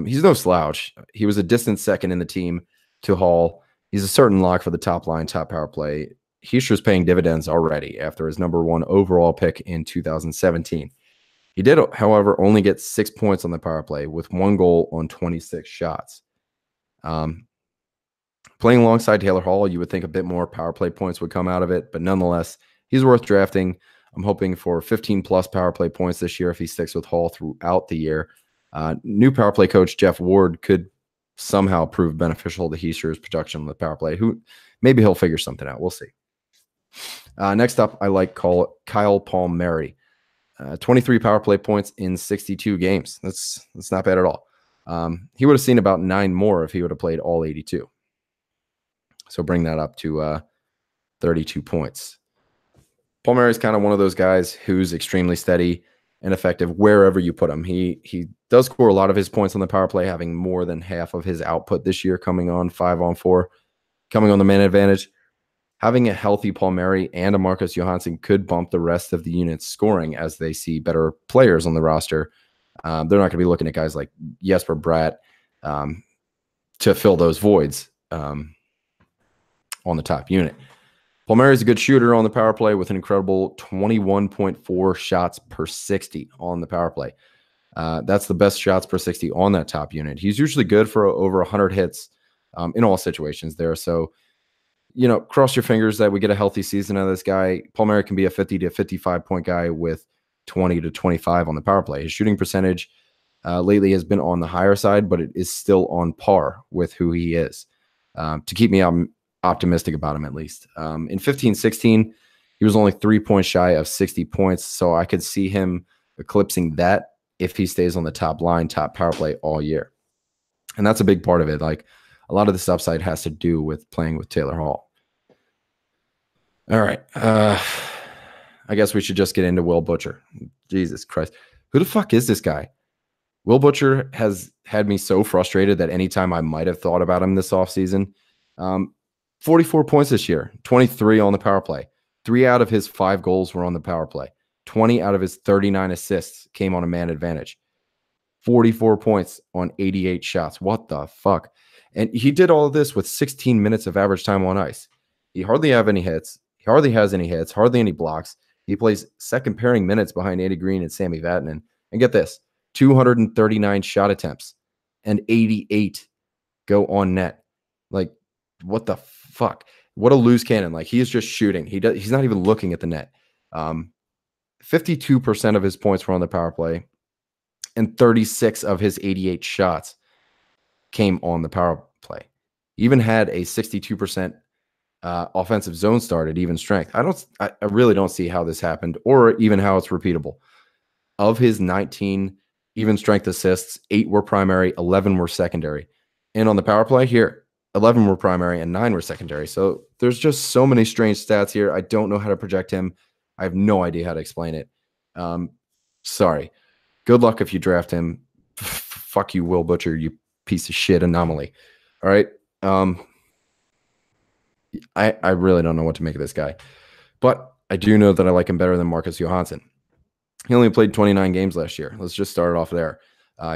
Speaker 1: He's no slouch. He was a distant second in the team to Hall. He's a certain lock for the top line, top power play. Hischier's paying dividends already after his #1 overall pick in 2017. He did, however, only get 6 points on the power play with 1 goal on 26 shots. Playing alongside Taylor Hall, you would think a bit more power play points would come out of it, but nonetheless, he's worth drafting. I'm hoping for 15-plus power play points this year if he sticks with Hall throughout the year. New power play coach Jeff Ward could somehow prove beneficial to Hischier's production on the power play. Maybe he'll figure something out. We'll see. Next up, I like Kyle Palmieri. 23 power play points in 62 games. That's not bad at all. He would have seen about 9 more if he would have played all 82. So bring that up to 32 points. Palmieri is kind of one of those guys who's extremely steady and effective wherever you put him. He does score a lot of his points on the power play, having more than half of his output this year coming on 5-on-4, coming on the man advantage. Having a healthy Palmieri and a Marcus Johansson could bump the rest of the unit's scoring as they see better players on the roster. They're not going to be looking at guys like Jesper Bratt to fill those voids on the top unit. Palmieri is a good shooter on the power play with an incredible 21.4 shots per 60 on the power play. That's the best shots per 60 on that top unit. He's usually good for over 100 hits in all situations there. So, cross your fingers that we get a healthy season out of this guy. Palmieri can be a 50 to 55 point guy with 20 to 25 on the power play. His shooting percentage lately has been on the higher side, but it is still on par with who he is. To keep me optimistic about him, at least. In 15-16, he was only 3 points shy of 60 points, so I could see him eclipsing that if he stays on the top line, top power play all year. And that's a big part of it. Like, a lot of this upside has to do with playing with Taylor Hall. All right. I guess we should just get into Will Butcher. Jesus Christ. Who the fuck is this guy? Will Butcher has had me so frustrated that anytime I might have thought about him this offseason, 44 points this year, 23 on the power play. 3 out of his 5 goals were on the power play. 20 out of his 39 assists came on a man advantage. 44 points on 88 shots. What the fuck? And he did all of this with 16 minutes of average time on ice. He hardly has any hits, hardly any blocks. He plays second pairing minutes behind Andy Green and Sammy Vatanen. And get this, 239 shot attempts and 88 go on net. Like, what the fuck? What a loose cannon. Like, he is just shooting. He's not even looking at the net. 52% of his points were on the power play, and 36 of his 88 shots came on the power play. He even had a 62% offensive zone start at even strength. I really don't see how this happened or even how it's repeatable. Of his 19 even strength assists, 8 were primary, 11 were secondary. And on the power play here, 11 were primary and 9 were secondary. So there's just so many strange stats here. I don't know how to project him. I have no idea how to explain it. Sorry. Good luck if you draft him. Fuck you, Will Butcher, you piece of shit anomaly. All right. I really don't know what to make of this guy. But I do know that I like him better than Marcus Johansson. He only played 29 games last year. Let's just start it off there.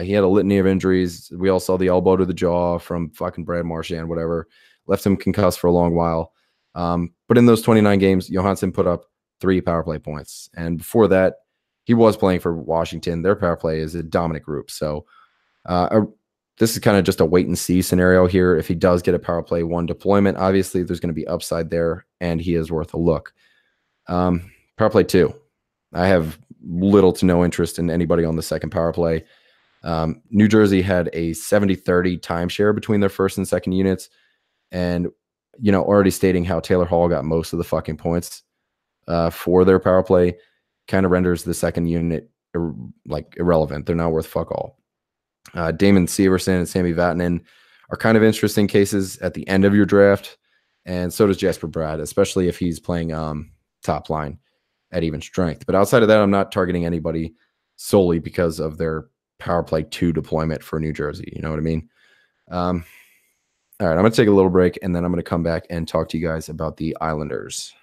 Speaker 1: He had a litany of injuries. We all saw the elbow to the jaw from fucking Brad Marchand, whatever. Left him concussed for a long while. But in those 29 games, Johansson put up 3 power play points. And before that, he was playing for Washington. Their power play is a dominant group. So this is kind of just a wait and see scenario here. If he does get a power play 1 deployment, obviously there's going to be upside there, and he is worth a look. Power play 2. I have little to no interest in anybody on the second power play. New Jersey had a 70-30 timeshare between their first and second units. And, already stating how Taylor Hall got most of the fucking points for their power play kind of renders the second unit irrelevant. They're not worth fuck all. Damon Severson and Sammy Vatanen are kind of interesting cases at the end of your draft. And so does Jesper Bratt, especially if he's playing top line. at even strength. But outside of that, I'm not targeting anybody solely because of their power play 2 deployment for New Jersey. You know what I mean? All right, I'm going to take a little break, and then I'm going to come back and talk to you guys about the Islanders.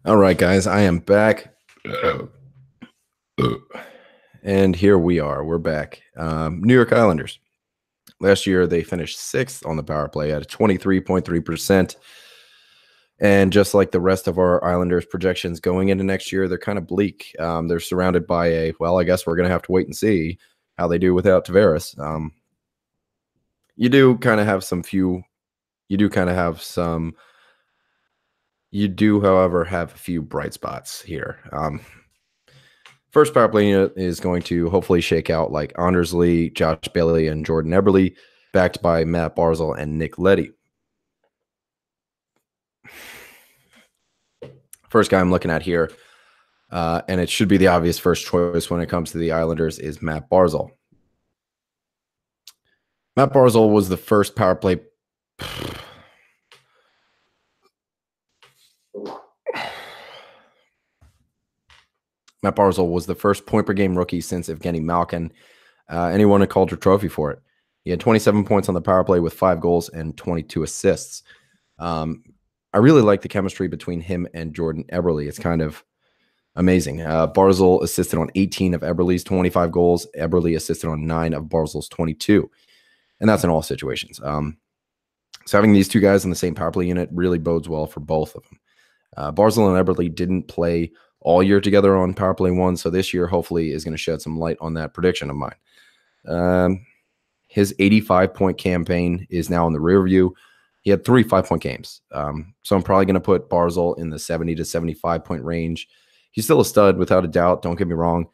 Speaker 1: All right, guys, I am back. And here we are. We're back. New York Islanders. Last year, they finished sixth on the power play at 23.3%. And just like the rest of our Islanders projections going into next year, they're kind of bleak. They're surrounded by I guess we're going to have to wait and see how they do without Tavares. You do, however, have a few bright spots here. First power play unit is going to hopefully shake out like Anders Lee, Josh Bailey, and Jordan Eberle, backed by Matt Barzal and Nick Leddy. First guy I'm looking at here, and it should be the obvious first choice when it comes to the Islanders, is Matt Barzal. Matt Barzal was the first power play. Matt Barzal was the first point per game rookie since Evgeny Malkin. And he won a Calder Trophy for it. He had 27 points on the power play with 5 goals and 22 assists. I really like the chemistry between him and Jordan Eberle. It's kind of amazing. Barzal assisted on 18 of Eberle's 25 goals. Eberle assisted on 9 of Barzal's 22. And that's in all situations. So having these two guys in the same power play unit really bodes well for both of them. Barzal and Eberle didn't play all year together on power play 1, so this year hopefully is going to shed some light on that prediction of mine. His 85-point campaign is now in the rear view. He had 3 5-point games. So I'm probably going to put Barzal in the 70 to 75-point range. He's still a stud, without a doubt. Don't get me wrong.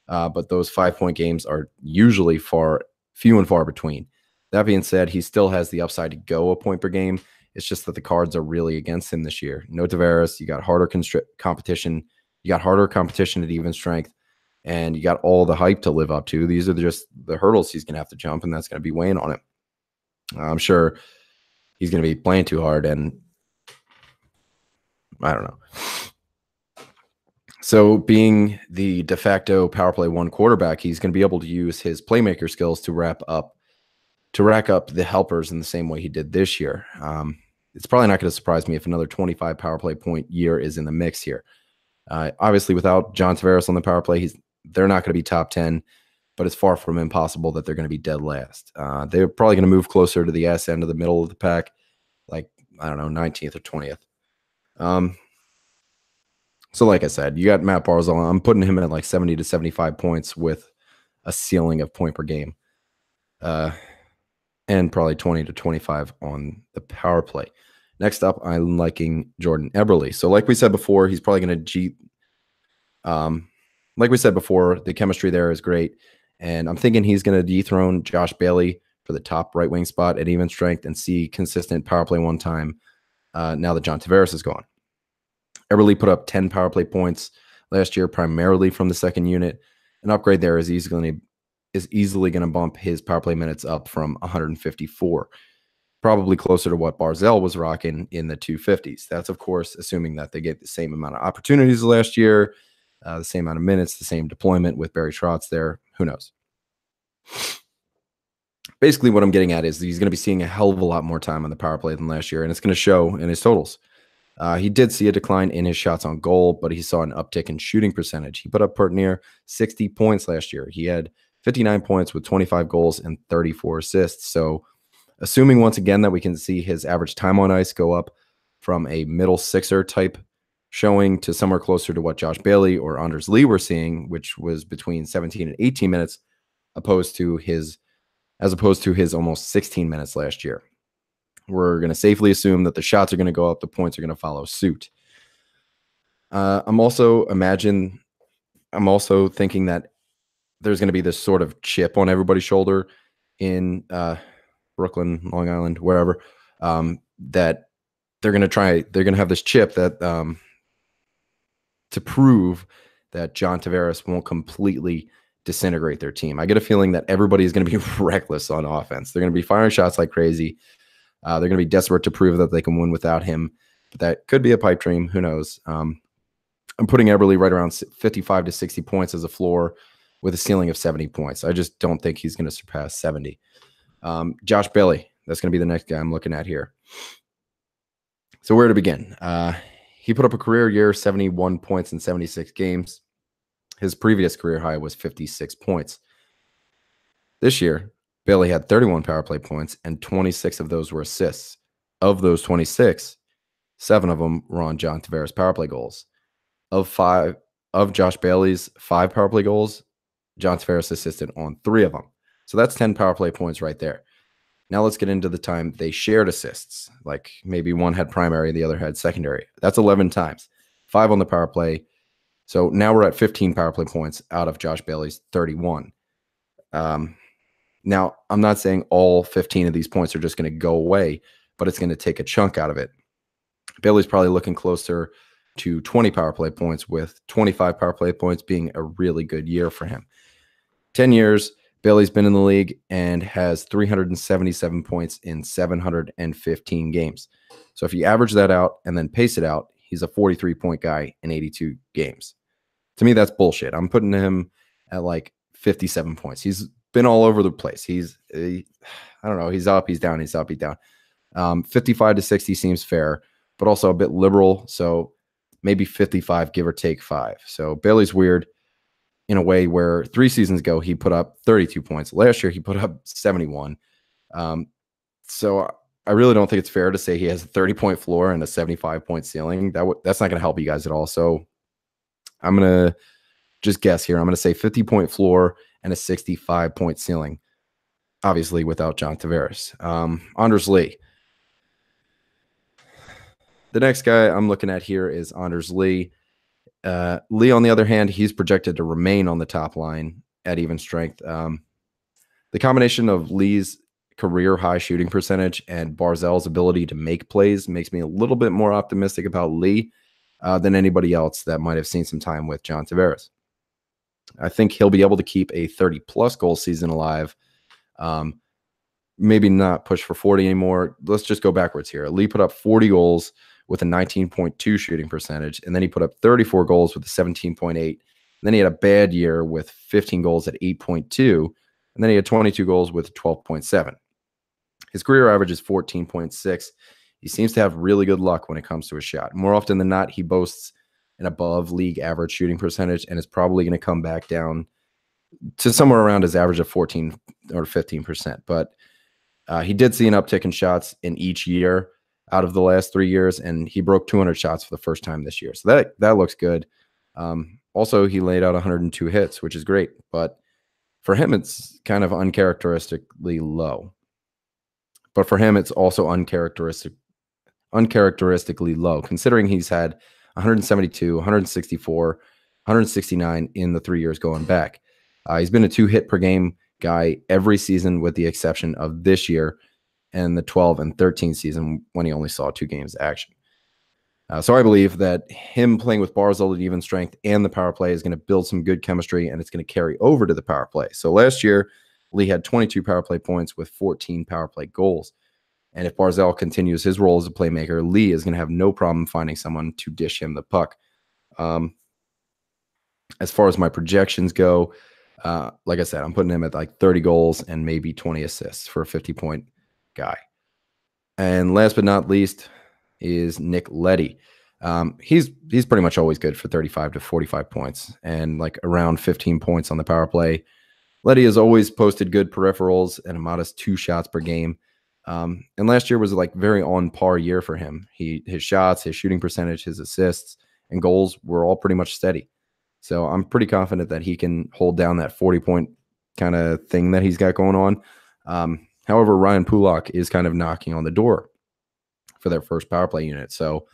Speaker 1: But those 5-point games are usually few and far between. That being said, he still has the upside to go a point per game. It's just that the cards are really against him this year. No Tavares. You got harder competition. You got harder competition at even strength. And you got all the hype to live up to. These are just the hurdles he's going to have to jump, and that's going to be weighing on him. I'm sure he's going to be playing too hard, and I don't know. So being the de facto power play 1 quarterback, he's going to be able to use his playmaker skills to rack up the helpers in the same way he did this year. It's probably not going to surprise me if another 25 power play point year is in the mix here. Obviously, without John Tavares on the power play, they're not going to be top 10, but it's far from impossible that they're going to be dead last. They're probably going to move closer to the S end of the middle of the pack, like, I don't know, 19th or 20th. So like I said, you got Matt Barzal. I'm putting him at like 70 to 75 points with a ceiling of point per game. And probably 20 to 25 on the power play. Next up, I'm liking Jordan Eberle. So like we said before, he's probably going to like we said before, the chemistry there is great. And I'm thinking he's going to dethrone Josh Bailey for the top right wing spot at even strength and see consistent power play 1 time now that John Tavares is gone. Eberle put up 10 power play points last year, primarily from the second unit. An upgrade there is easily going to bump his power play minutes up from 154, probably closer to what Barzal was rocking in the 250s. That's, of course, assuming that they get the same amount of opportunities last year, the same amount of minutes, the same deployment with Barry Trotz there. Who knows? Basically, what I'm getting at is he's going to be seeing a hell of a lot more time on the power play than last year, and it's going to show in his totals. He did see a decline in his shots on goal, but he saw an uptick in shooting percentage. He put up near 60 points last year. He had 59 points with 25 goals and 34 assists. So assuming once again that we can see his average time on ice go up from a middle sixer type showing to somewhere closer to what Josh Bailey or Anders Lee were seeing, which was between 17 and 18 minutes, as opposed to his almost 16 minutes last year. We're going to safely assume that the shots are going to go up, the points are going to follow suit. I'm also thinking that there's going to be this sort of chip on everybody's shoulder in Brooklyn, Long Island, wherever, that they're going to have this chip that to prove that John Tavares won't completely disintegrate their team. I get a feeling that everybody is going to be reckless on offense. They're going to be firing shots like crazy. They're going to be desperate to prove that they can win without him. But that could be a pipe dream. Who knows? I'm putting Eberle right around 55 to 60 points as a floor with a ceiling of 70 points. I just don't think he's going to surpass 70. Josh Bailey, that's going to be the next guy I'm looking at here. So where to begin? He put up a career year, 71 points in 76 games. His previous career high was 56 points. This year, Bailey had 31 power play points, and 26 of those were assists. Of those 26, 7 of them were on John Tavares power play goals. Of Josh Bailey's 5 power play goals, John Tavares assisted on 3 of them. So that's 10 power play points right there. Now let's get into the time they shared assists. Like maybe one had primary, the other had secondary. That's 11 times. 5 on the power play. So now we're at 15 power play points out of Josh Bailey's 31. Now, I'm not saying all 15 of these points are just going to go away, but it's going to take a chunk out of it. Bailey's probably looking closer to 20 power play points, with 25 power play points being a really good year for him. 10 years, Bailey's been in the league and has 377 points in 715 games. So if you average that out and then pace it out, he's a 43-point guy in 82 games. To me, that's bullshit. I'm putting him at like 57 points. He's been all over the place. I don't know. He's up, he's down, he's up, he's down. 55 to 60 seems fair, but also a bit liberal. So maybe 55, give or take 5. So Bailey's weird in a way where 3 seasons ago, he put up 32 points. Last year, he put up 71. So I really don't think it's fair to say he has a 30-point floor and a 75-point ceiling. That's not going to help you guys at all. So I'm going to just guess here. I'm going to say 50-point floor and a 65-point ceiling, obviously without John Tavares. Anders Lee. The next guy I'm looking at here is Anders Lee. Lee, on the other hand, he's projected to remain on the top line at even strength. The combination of Lee's career high shooting percentage and Barzal's ability to make plays makes me a little bit more optimistic about Lee than anybody else that might have seen some time with John Tavares. I think he'll be able to keep a 30-plus goal season alive. Maybe not push for 40 anymore. Let's just go backwards here. Lee put up 40 goals with a 19.2 shooting percentage, and then he put up 34 goals with a 17.8. And then he had a bad year with 15 goals at 8.2, and then he had 22 goals with 12.7. His career average is 14.6. He seems to have really good luck when it comes to his shot. More often than not, he boasts an above league average shooting percentage, and is probably going to come back down to somewhere around his average of 14 or 15%. But he did see an uptick in shots in each year out of the last 3 years, and he broke 200 shots for the first time this year. So that looks good. Also, he laid out 102 hits, which is great. But for him, it's kind of uncharacteristically low. But for him, it's also uncharacteristically low, considering he's had 172, 164, 169 in the 3 years going back. He's been a 2-hit per game guy every season with the exception of this year and the 12 and 13 season when he only saw 2 games action. So I believe that him playing with Barzal at even strength and the power play is going to build some good chemistry, and it's going to carry over to the power play. So last year, Lee had 22 power play points with 14 power play goals. And if Barzal continues his role as a playmaker, Lee is going to have no problem finding someone to dish him the puck. As far as my projections go, like I said, I'm putting him at like 30 goals and maybe 20 assists for a 50-point guy. And last but not least is Nick Leddy. He's pretty much always good for 35 to 45 points and like around 15 points on the power play. Leddy has always posted good peripherals and a modest 2 shots per game. And last year was like very on par year for him. His shots, his shooting percentage, his assists, and goals were all pretty much steady. So I'm pretty confident that he can hold down that 40-point kind of thing that he's got going on. However, Ryan Pulock is kind of knocking on the door for their first power play unit. So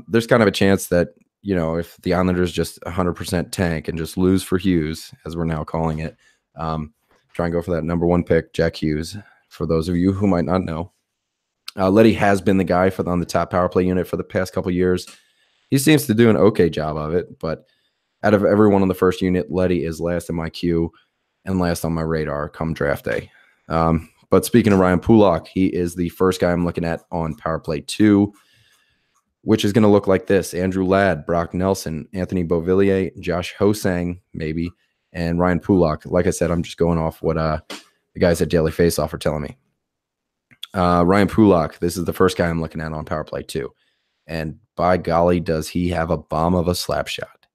Speaker 1: there's kind of a chance that, you know, if the Islanders just 100% tank and just lose for Hughes, as we're now calling it, try and go for that number 1 pick, Jack Hughes. For those of you who might not know, Leddy has been the guy on the top power play unit for the past couple years. He seems to do an okay job of it, but out of everyone on the first unit, Leddy is last in my queue and last on my radar come draft day. But speaking of Ryan Pulock, he is the first guy I'm looking at on power play 2, which is going to look like this: Andrew Ladd, Brock Nelson, Anthony Beauvillier, Josh Hosang, maybe, and Ryan Pulock. Like I said, I'm just going off what the guys at Daily Faceoff are telling me. Ryan Pulock, this is the first guy I'm looking at on power play 2. And by golly, does he have a bomb of a slap shot.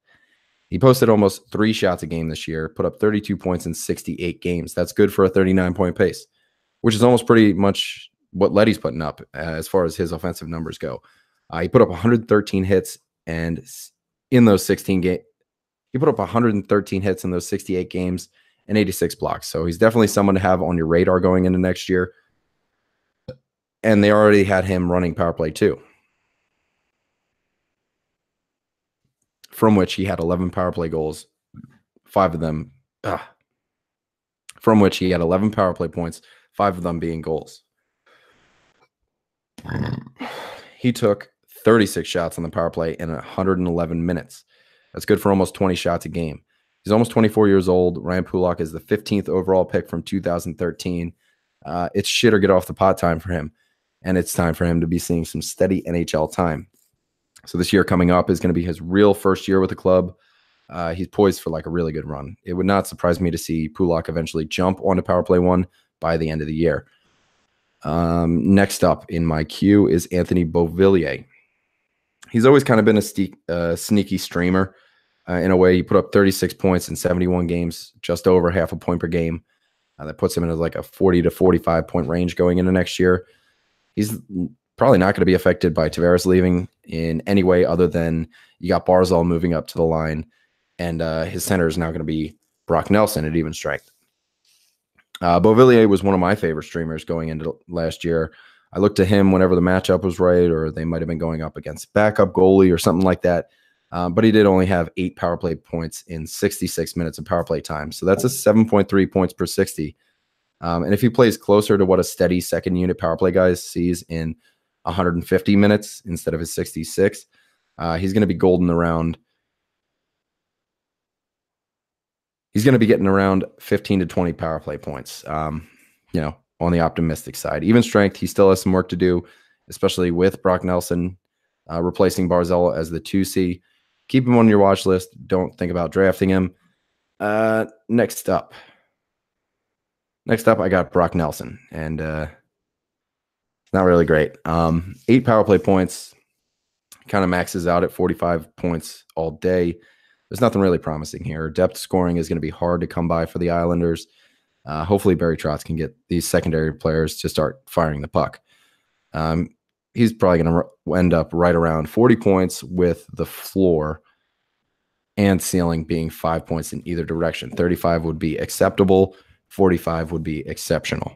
Speaker 1: He posted almost 3 shots a game this year, put up 32 points in 68 games. That's good for a 39-point pace, which is almost pretty much what Leddy's putting up as far as his offensive numbers go. He put up 113 hits, and in those 16 games, he put up 113 hits in those 68 games and 86 blocks. So he's definitely someone to have on your radar going into next year. And they already had him running power play too, from which he had 11 power play goals, 5 of them, from which he had 11 power play points, 5 of them being goals. He took 36 shots on the power play in 111 minutes. That's good for almost 20 shots a game. He's almost 24 years old. Ryan Pulock is the 15th overall pick from 2013. It's shit or get off the pot time for him, and it's time for him to be seeing some steady NHL time. So this year coming up is going to be his real first year with the club. He's poised for like a really good run. It would not surprise me to see Pulock eventually jump onto power play 1 by the end of the year. Next up in my queue is Anthony Beauvillier. He's always kind of been a sneaky streamer. In a way, he put up 36 points in 71 games, just over half a point per game. That puts him in like a 40 to 45 point range going into next year. He's probably not going to be affected by Tavares leaving in any way other than you got Barzal moving up to the line, and his center is now going to be Brock Nelson at even strength. Beauvillier was one of my favorite streamers going into last year. I looked to him whenever the matchup was right, or they might have been going up against backup goalie or something like that. But he did only have 8 power play points in 66 minutes of power play time. So that's a 7.3 points per 60. And if he plays closer to what a steady second unit power play guy sees in 150 minutes instead of his 66, he's going to be golden around. He's going to be getting around 15 to 20 power play points, on the optimistic side. Even strength, he still has some work to do, especially with Brock Nelson replacing Barzal as the 2C. Keep him on your watch list. Don't think about drafting him. Next up, I got Brock Nelson, and it's not really great. 8 power play points, kind of maxes out at 45 points all day. There's nothing really promising here. Depth scoring is going to be hard to come by for the Islanders. Hopefully Barry Trotz can get these secondary players to start firing the puck. He's probably going to end up right around 40 points with the floor and ceiling being 5 points in either direction. 35 would be acceptable. 45 would be exceptional.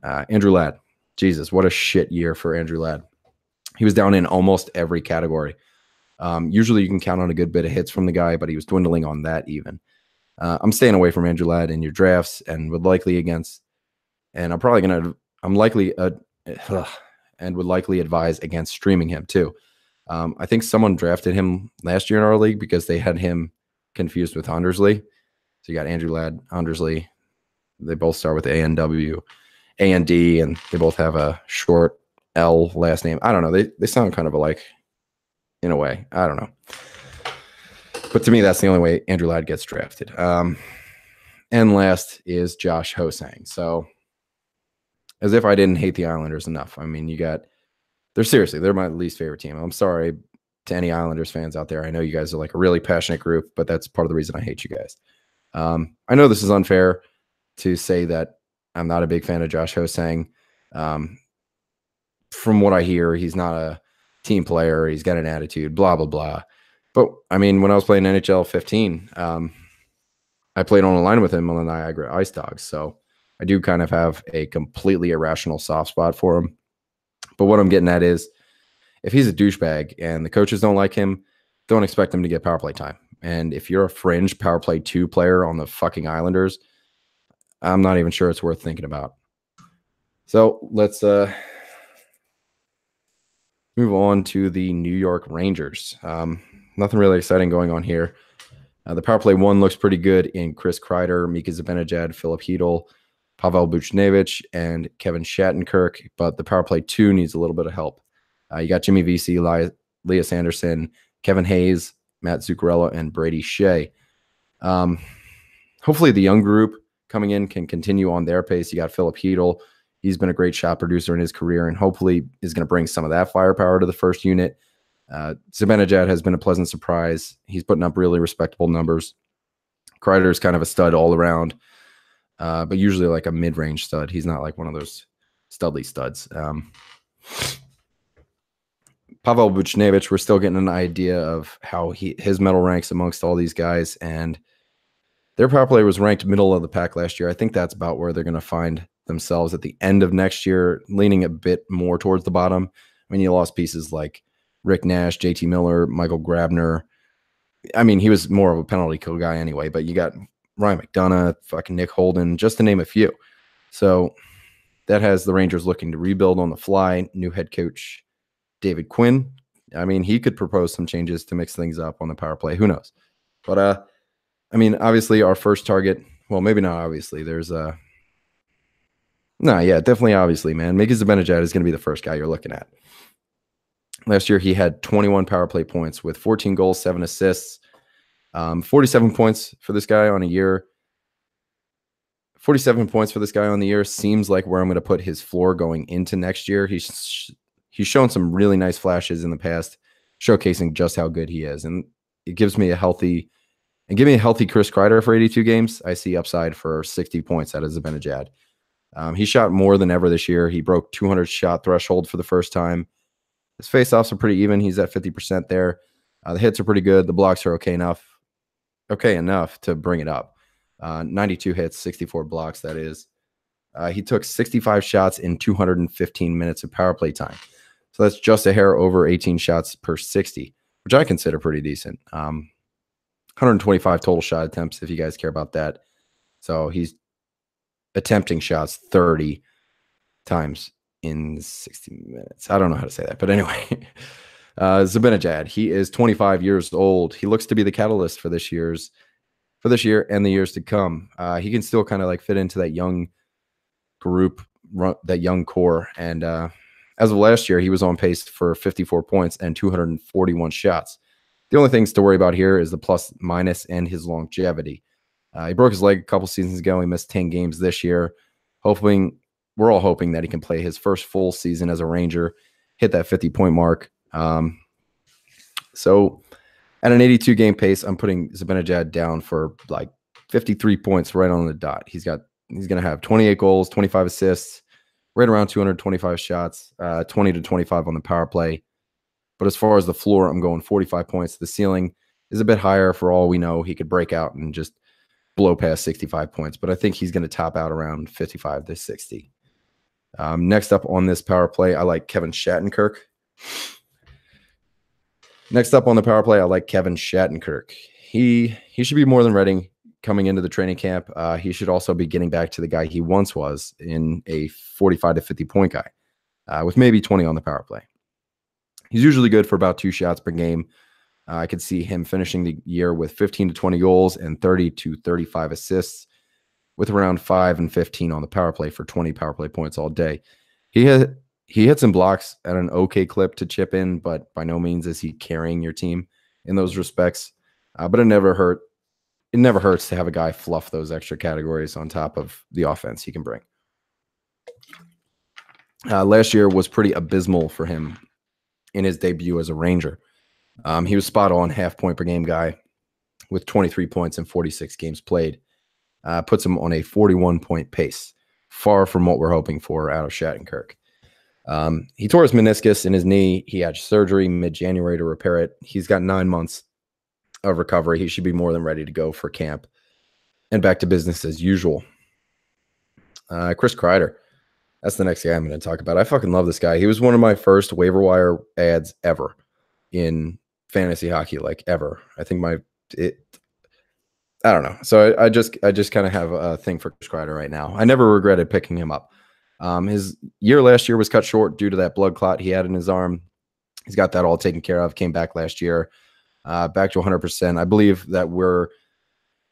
Speaker 1: Andrew Ladd. Jesus, what a shit year for Andrew Ladd. He was down in almost every category. Usually you can count on a good bit of hits from the guy, but he was dwindling on that even. I'm staying away from Andrew Ladd in your drafts and would likely advise against streaming him too. I think someone drafted him last year in our league because they had him confused with Undersley. So you got Andrew Ladd, Undersley. They both start with A-N-W, A-N-D, and they both have a short L last name. I don't know. They sound kind of alike in a way. I don't know. But to me, that's the only way Andrew Ladd gets drafted. And last is Josh Ho-Sang. So as if I didn't hate the Islanders enough. I mean, they're my least favorite team. I'm sorry to any Islanders fans out there. I know you guys are like a really passionate group, but that's part of the reason I hate you guys. I know this is unfair to say that I'm not a big fan of Josh Ho-Sang. From what I hear, he's not a team player. He's got an attitude, blah, blah, blah. But, I mean, when I was playing NHL 15, I played on a line with him on the Niagara Ice Dogs. So I do kind of have a completely irrational soft spot for him. But what I'm getting at is if he's a douchebag and the coaches don't like him, don't expect him to get power play time. And if you're a fringe power play 2 player on the fucking Islanders, I'm not even sure it's worth thinking about. So let's move on to the New York Rangers. Nothing really exciting going on here. The power play 1 looks pretty good in Chris Kreider, Mika Zibanejad, Philip Hedl, Pavel Buchnevich, and Kevin Shattenkirk, but the power play 2 needs a little bit of help. You got Jimmy Vesey, Elias Anderson, Kevin Hayes, Matt Zuccarello, and Brady Shea. Hopefully the young group coming in can continue on their pace. You got Philip Hedl. He's been a great shot producer in his career and hopefully is going to bring some of that firepower to the first unit. Zibanejad has been a pleasant surprise. He's putting up really respectable numbers. Kreider's kind of a stud all around, but usually like a mid-range stud. He's not like one of those studly studs. Pavel Buchnevich, we're still getting an idea of how his medal ranks amongst all these guys, and their power play was ranked middle of the pack last year. I think that's about where they're going to find themselves at the end of next year, leaning a bit more towards the bottom. I mean, you lost pieces like Rick Nash, JT Miller, Michael Grabner. I mean, he was more of a penalty kill guy anyway, but you got Ryan McDonough, fucking Nick Holden, just to name a few. So that has the Rangers looking to rebuild on the fly. New head coach David Quinn. I mean, he could propose some changes to mix things up on the power play. Who knows? But I mean, obviously our first target, well, maybe not obviously. Definitely obviously, man. Mika Zibanejad is going to be the first guy you're looking at. Last year, he had 21 power play points with 14 goals, 7 assists, 47 points for this guy on a year. 47 points for this guy on the year seems like where I'm going to put his floor going into next year. He's shown some really nice flashes in the past, showcasing just how good he is. And it gives me a healthy Chris Kreider for 82 games. I see upside for 60 points out of Zibanejad. He shot more than ever this year. He broke 200 shot threshold for the first time. His faceoffs are pretty even. He's at 50% there. The hits are pretty good. The blocks are okay enough to bring it up. 92 hits, 64 blocks, that is. He took 65 shots in 215 minutes of power play time. So that's just a hair over 18 shots per 60, which I consider pretty decent. 125 total shot attempts, if you guys care about that. So he's attempting shots 30 times in 60 minutes. I don't know how to say that, but anyway. Zibanejad, he is 25 years old. He looks to be the catalyst for this year and the years to come. He can still kind of like fit into that young group, that young core. And as of last year, he was on pace for 54 points and 241 shots. The only things to worry about here is the plus minus and his longevity. He broke his leg a couple seasons ago. He missed 10 games this year. We're all hoping that he can play his first full season as a Ranger, hit that 50-point mark. So at an 82-game pace, I'm putting Zibanejad down for like 53 points right on the dot. He's going to have 28 goals, 25 assists, right around 225 shots, 20 to 25 on the power play. But as far as the floor, I'm going 45 points. The ceiling is a bit higher. For all we know, he could break out and just blow past 65 points. But I think he's going to top out around 55 to 60. Next up on this power play, I like Kevin Shattenkirk. Next up on the power play, I like Kevin Shattenkirk. He should be more than ready coming into the training camp. He should also be getting back to the guy he once was in a 45 to 50 point guy, with maybe 20 on the power play. He's usually good for about 2 shots per game. I could see him finishing the year with 15 to 20 goals and 30 to 35 assists, with around 5 and 15 on the power play for 20 power play points all day. He hits and blocks at an okay clip to chip in, but by no means is he carrying your team in those respects. But it never hurts to have a guy fluff those extra categories on top of the offense he can bring. Last year was pretty abysmal for him in his debut as a Ranger. He was spot on half point per game guy with 23 points in 46 games played. Puts him on a 41-point pace, far from what we're hoping for out of Shattenkirk. He tore his meniscus in his knee. He had surgery mid-January to repair it. He's got 9 months of recovery. He should be more than ready to go for camp and back to business as usual. Chris Kreider. That's the next guy I'm going to talk about. I fucking love this guy. He was one of my first waiver wire ads ever in fantasy hockey, like ever. I think I don't know. So I just kind of have a thing for Chris Kreider right now. I never regretted picking him up. His year last year was cut short due to that blood clot he had in his arm. He's got that all taken care of. Came back last year, back to 100%. I believe that we're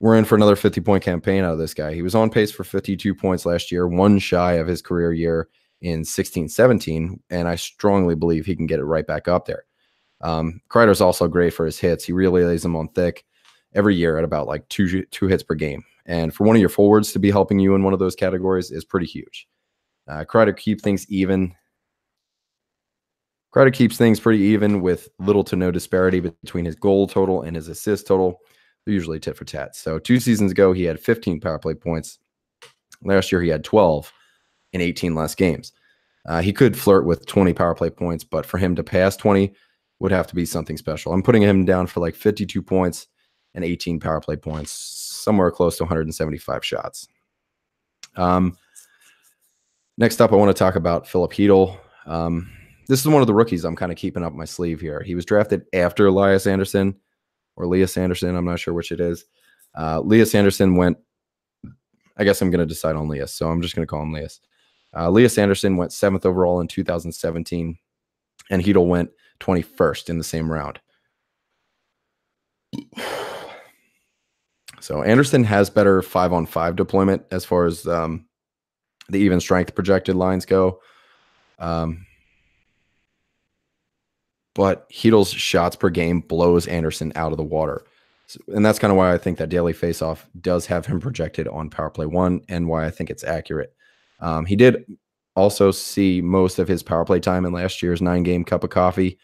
Speaker 1: in for another 50-point campaign out of this guy. He was on pace for 52 points last year, one shy of his career year in 16-17, and I strongly believe he can get it right back up there. Kreider's also great for his hits. He really lays them on thick every year at about like two hits per game. And for one of your forwards to be helping you in one of those categories is pretty huge. Kreider keep things even. Kreider keeps things pretty even with little to no disparity between his goal total and his assist total. They're usually tit for tat. So 2 seasons ago, he had 15 power play points. Last year, he had 12 in 18 less games. He could flirt with 20 power play points, but for him to pass 20 would have to be something special. I'm putting him down for like 52 points and 18 power play points, somewhere close to 175 shots. Next up, I want to talk about Filip Chytil. This is one of the rookies I'm kind of keeping up my sleeve here. He was drafted after Elias Anderson or Lias Anderson. I'm not sure which it is. Lias Anderson went, I guess I'm going to decide on Lias, so I'm just going to call him Lias. Lias Anderson went 7th overall in 2017, and Chytil went 21st in the same round. So Anderson has better 5-on-5 deployment as far as the even strength projected lines go. But Chytil's shots per game blows Anderson out of the water. And that's kind of why I think that daily faceoff does have him projected on power play 1 and why I think it's accurate. He did also see most of his power play time in last year's 9-game cup of coffee.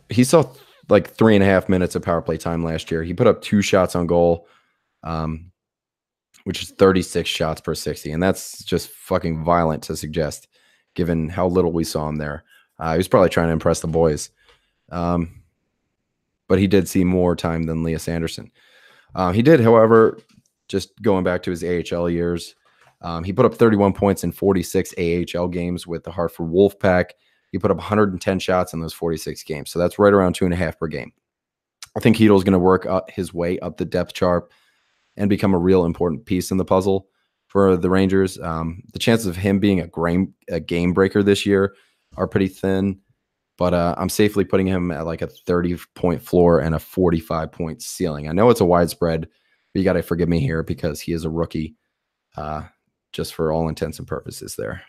Speaker 1: He saw like 3.5 minutes of power play time last year. He put up 2 shots on goal, which is 36 shots per 60. And that's just fucking violent to suggest, given how little we saw him there. He was probably trying to impress the boys. But he did see more time than Lias Anderson. He did, however, just going back to his AHL years, he put up 31 points in 46 AHL games with the Hartford Wolfpack. He put up 110 shots in those 46 games. So that's right around 2.5 per game. I think Chytil is going to work his way up the depth chart and become a real important piece in the puzzle for the Rangers. The chances of him being a game breaker this year are pretty thin, but I'm safely putting him at like a 30-point floor and a 45-point ceiling. I know it's a widespread, but you got to forgive me here because he is a rookie, just for all intents and purposes there.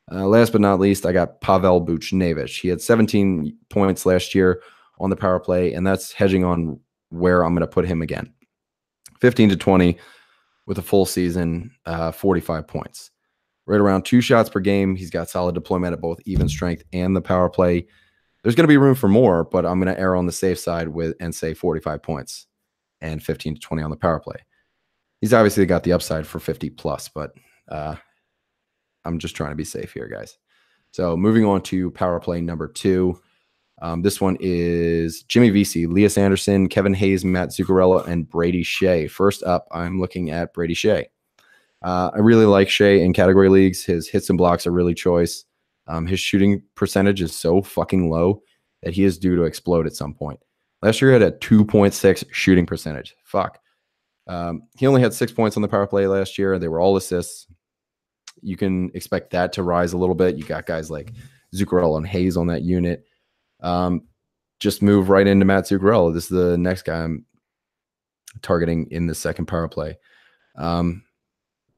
Speaker 1: Last but not least, I got Pavel Buchnevich. He had 17 points last year on the power play, and that's hedging on where I'm going to put him again. 15 to 20 with a full season, 45 points. Right around 2 shots per game. He's got solid deployment at both even strength and the power play. There's going to be room for more, but I'm going to err on the safe side and say 45 points and 15 to 20 on the power play. He's obviously got the upside for 50 plus, but I'm just trying to be safe here, guys. So moving on to power play number 2. This one is Jimmy Vesey, Lias Anderson, Kevin Hayes, Matt Zuccarello, and Brady Shea. First up, I'm looking at Brady Shea. I really like Shea in category leagues. His hits and blocks are really choice. His shooting percentage is so fucking low that he is due to explode at some point. Last year, he had a 2.6 shooting percentage. Fuck. He only had 6 points on the power play last year. They were all assists. You can expect that to rise a little bit. You got guys like Zuccarello and Hayes on that unit. Just move right into Matt Zuccarello. This is the next guy I'm targeting in the second power play.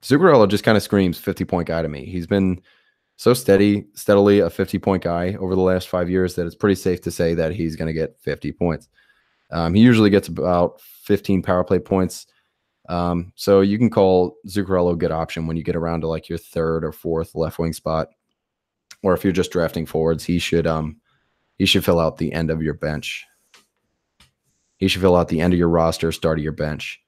Speaker 1: Zuccarello just kind of screams 50-point guy to me. He's been so steadily a 50-point guy over the last 5 years that it's pretty safe to say that he's going to get 50 points. He usually gets about 15 power play points. So you can call Zuccarello a good option when you get around to like your 3rd or 4th left wing spot, or if you're just drafting forwards, he should fill out the end of your bench. He should fill out the end of your roster, start of your bench.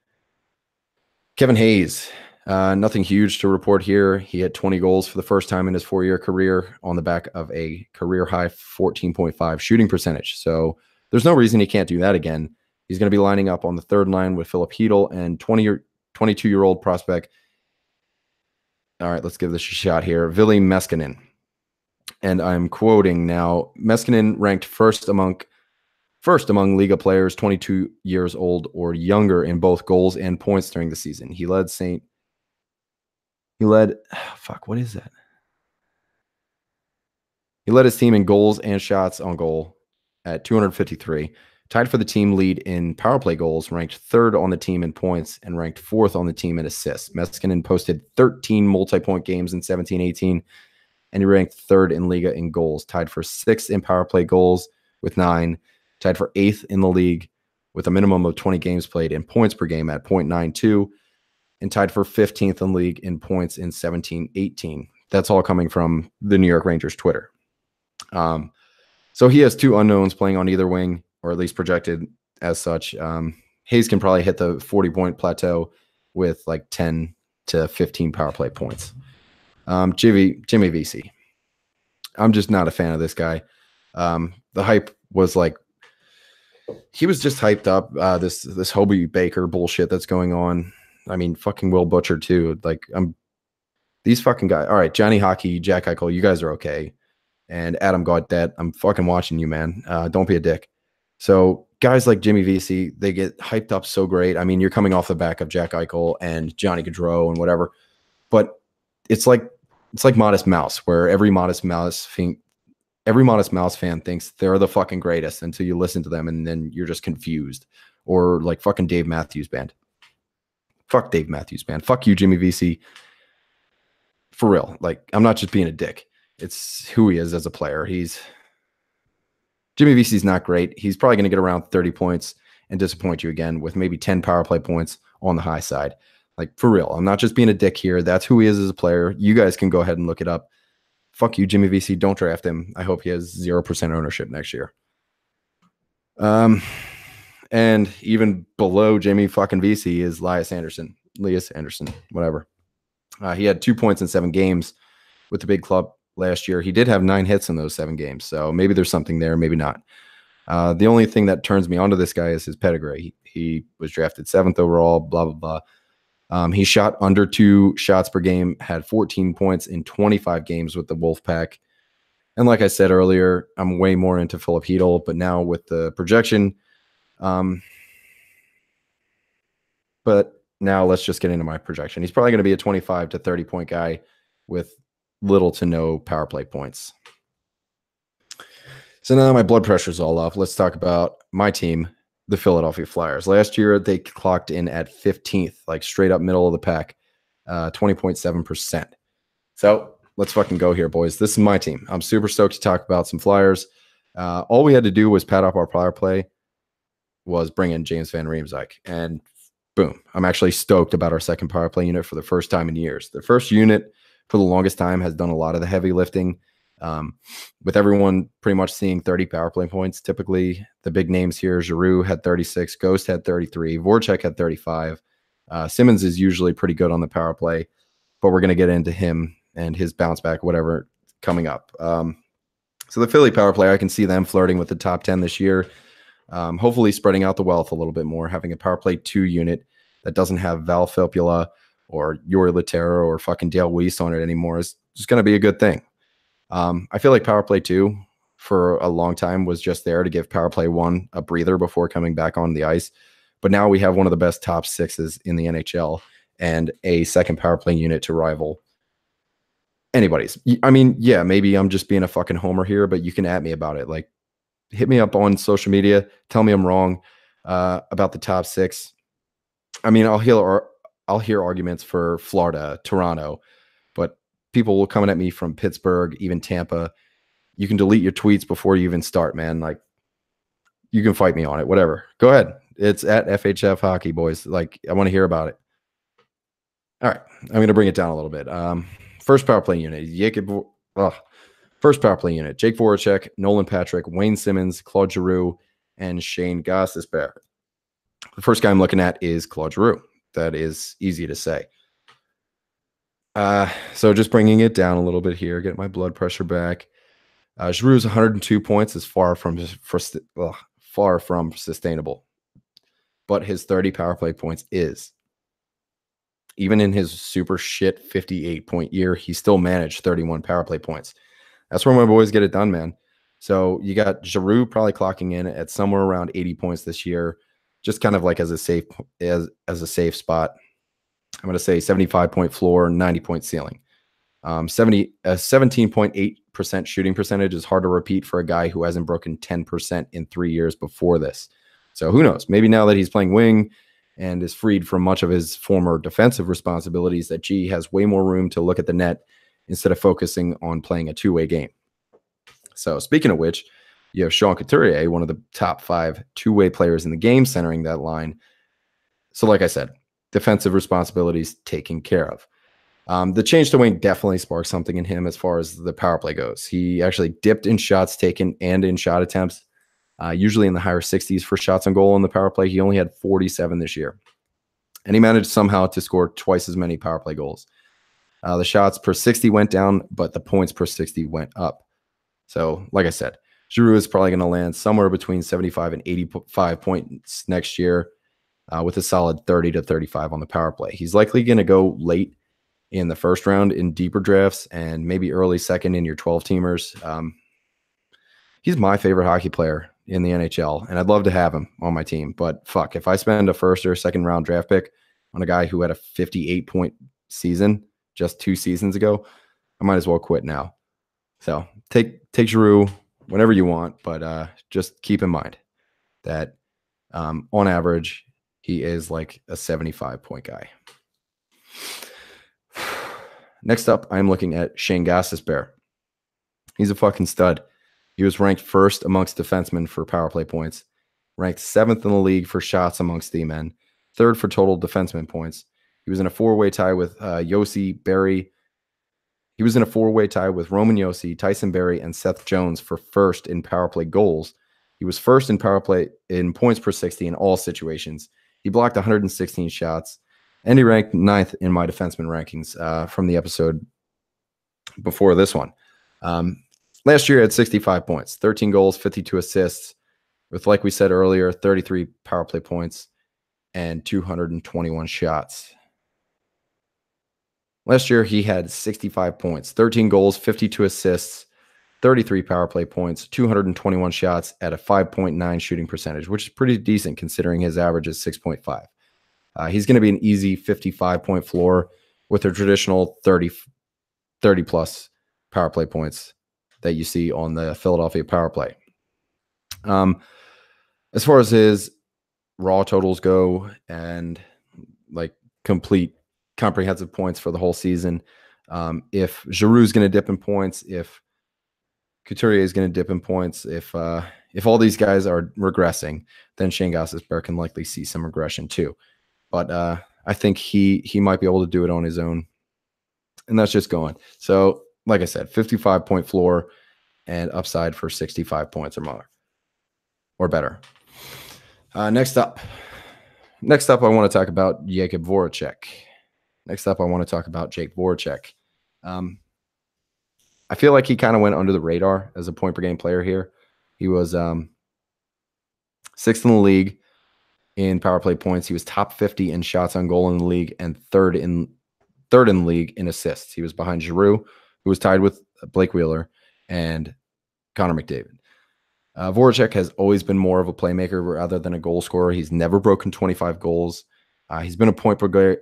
Speaker 1: Kevin Hayes, nothing huge to report here. He had 20 goals for the first time in his 4-year career on the back of a career high 14.5 shooting percentage. So there's no reason he can't do that again. He's going to be lining up on the 3rd line with Filip Chytil and 22-year-old prospect. All right, let's give this a shot here. Ville Meskinen. And I'm quoting now, Meskinen ranked first among Liga players 22 years old or younger in both goals and points during the season. He led his team in goals and shots on goal at 253. Tied for the team lead in power play goals, ranked 3rd on the team in points, and ranked 4th on the team in assists. Meskinen posted 13 multi-point games in 17-18, and he ranked 3rd in Liga in goals, tied for 6th in power play goals with 9, tied for 8th in the league with a minimum of 20 games played and points per game at 0.92, and tied for 15th in league in points in 17-18. That's all coming from the New York Rangers Twitter. So he has two unknowns playing on either wing, or at least projected as such. Hayes can probably hit the 40-point plateau with like 10 to 15 power play points. Jimmy Vesey. I'm just not a fan of this guy. The hype was like, he was just hyped up. This Hobie Baker bullshit that's going on. I mean, fucking Will Butcher too. Like, these fucking guys. All right, Johnny Hockey, Jack Eichel, you guys are okay. And Adam Gaudette, I'm fucking watching you, man. Don't be a dick. So guys like Jimmy Vesey, they get hyped up so great. I mean, you're coming off the back of Jack Eichel and Johnny Gaudreau and whatever, but it's like Modest Mouse, where every Modest Mouse fan thinks they're the fucking greatest until you listen to them, and then you're just confused. Or like fucking Dave Matthews Band. Fuck Dave Matthews Band. Fuck you, Jimmy Vesey. For real. Like, I'm not just being a dick. It's who he is as a player. Jimmy Vesey's not great. He's probably going to get around 30 points and disappoint you again with maybe 10 power play points on the high side. Like, for real. I'm not just being a dick here. That's who he is as a player. You guys can go ahead and look it up. Fuck you, Jimmy Vesey. Don't draft him. I hope he has 0% ownership next year. And even below Jimmy fucking Vesey is Lias Anderson, whatever. He had 2 points in 7 games with the big club last year. He did have 9 hits in those 7 games, so maybe there's something there, maybe not. The only thing that turns me onto this guy is his pedigree. He was drafted 7th overall, blah, blah, blah. He shot under 2 shots per game, had 14 points in 25 games with the Wolfpack. And like I said earlier, I'm way more into Philip Hedl, but now with the projection. But now let's just get into my projection. He's probably going to be a 25 to 30 point guy with little to no power play points. So now my blood pressure's all up. Let's talk about my team, the Philadelphia Flyers. Last year, they clocked in at 15th, like straight up middle of the pack, 20.7%. So let's fucking go here, boys. This is my team. I'm super stoked to talk about some Flyers. All we had to do was pad up our power play, was bring in James Van Riemsdyk, and boom. I'm actually stoked about our second power play unit for the first time in years. The first unit for the longest time has done a lot of the heavy lifting, with everyone pretty much seeing 30 power play points. Typically, the big names here, Giroux had 36, Ghost had 33, Voracek had 35. Simmons is usually pretty good on the power play, but we're going to get into him and his bounce back, whatever, coming up. So the Philly power play, I can see them flirting with the top 10 this year. Hopefully spreading out the wealth a little bit more, having a power play 2 unit that doesn't have Val Filppula or Jori Lehtera or fucking Dale Weiss on it anymore is just going to be a good thing. I feel like power play 2 for a long time was just there to give power play 1 a breather before coming back on the ice. But now we have one of the best top 6s in the NHL and a second power play unit to rival anybody's. I mean, yeah, maybe I'm just being a fucking homer here, but you can at me about it. Like, hit me up on social media. Tell me I'm wrong about the top 6. I mean, I'll hear arguments for Florida, Toronto, but people will coming at me from Pittsburgh, even Tampa. You can delete your tweets before you even start, man. Like, you can fight me on it, whatever. Go ahead. It's at FHF Hockey, boys. Like, I want to hear about it. All right, I'm going to bring it down a little bit. First power play unit, First power play unit, Jake Voracek, Nolan Patrick, Wayne Simmons, Claude Giroux, and Shane Gostisbehere. The first guy I'm looking at is Claude Giroux. That is easy to say. So just bringing it down a little bit here, get my blood pressure back. Giroux's 102 points is far from sustainable, but his 30 power play points is. Even in his super shit 58-point year, he still managed 31 power play points. That's where my boys get it done, man. So you got Giroux probably clocking in at somewhere around 80 points this year, just kind of like as a safe spot. I'm going to say 75-point floor, 90-point ceiling. 17.8% shooting percentage is hard to repeat for a guy who hasn't broken 10% in 3 years before this. So who knows? Maybe now that he's playing wing and is freed from much of his former defensive responsibilities, that G has way more room to look at the net instead of focusing on playing a two-way game. So speaking of which, You have Sean Couturier, one of the top 5 two-way players in the game, centering that line. So like I said, defensive responsibilities taken care of. The change to Wayne definitely sparked something in him as far as the power play goes. He actually dipped in shots taken and in shot attempts, usually in the higher 60s for shots on goal on the power play. He only had 47 this year. And he managed somehow to score twice as many power play goals. The shots per 60 went down, but the points per 60 went up. So, like I said, Giroux is probably going to land somewhere between 75 and 85 points next year with a solid 30 to 35 on the power play. He's likely going to go late in the first round in deeper drafts and maybe early second in your 12-teamers. He's my favorite hockey player in the NHL, and I'd love to have him on my team. But fuck, if I spend a first or second round draft pick on a guy who had a 58-point season just 2 seasons ago, I might as well quit now. So take Giroux whenever you want, but just keep in mind that on average, he is like a 75-point guy. Next up, I'm looking at Shane Gostisbehere. He's a fucking stud. He was ranked first amongst defensemen for power play points, ranked 7th in the league for shots amongst D-men, 3rd for total defenseman points. He was in a 4-way tie with Yossi, Barry. He was in a 4-way tie with Roman Yossi, Tyson Barrie, and Seth Jones for first in power play goals. He was first in power play in points per 60 in all situations. He blocked 116 shots, and he ranked 9th in my defenseman rankings from the episode before this one. Last year, he had 65 points, 13 goals, 52 assists, with, like we said earlier, 33 power play points and 221 shots. Last year, he had 65 points, 13 goals, 52 assists, 33 power play points, 221 shots at a 5.9 shooting percentage, which is pretty decent considering his average is 6.5. He's going to be an easy 55-point floor with a traditional 30-plus power play points that you see on the Philadelphia power play. As far as his raw totals go and like complete comprehensive points for the whole season, if Giroux is going to dip in points, if Couturier is going to dip in points, if all these guys are regressing, then Shane Gostisbehere can likely see some regression too. But I think he might be able to do it on his own, and that's just going. So, like I said, 55-point floor and upside for 65 points or more or better. Next up, I want to talk about Jakub Voracek. Jake Voracek. I feel like he kind of went under the radar as a point per game player here. He was 6th in the league in power play points. He was top 50 in shots on goal in the league and third in the league in assists. He was behind Giroux, who was tied with Blake Wheeler and Connor McDavid. Voracek has always been more of a playmaker rather than a goal scorer. He's never broken 25 goals. He's been a point per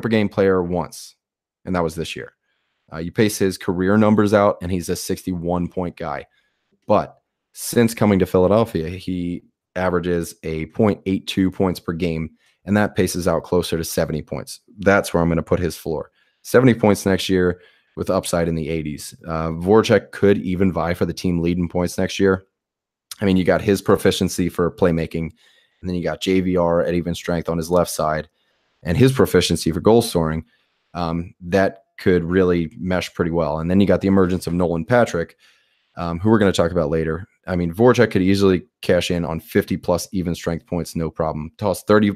Speaker 1: game player once, and that was this year. You pace his career numbers out, and he's a 61-point guy. But since coming to Philadelphia, he averages a 0.82 points per game, and that paces out closer to 70 points. That's where I'm going to put his floor. 70 points next year with upside in the 80s. Voracek could even vie for the team lead in points next year. I mean, you got his proficiency for playmaking, and then you got JVR at even strength on his left side, and his proficiency for goal scoring. That could really mesh pretty well. And then you got the emergence of Nolan Patrick, who we're going to talk about later. I mean, Voracek could easily cash in on 50-plus even strength points, no problem. Toss 30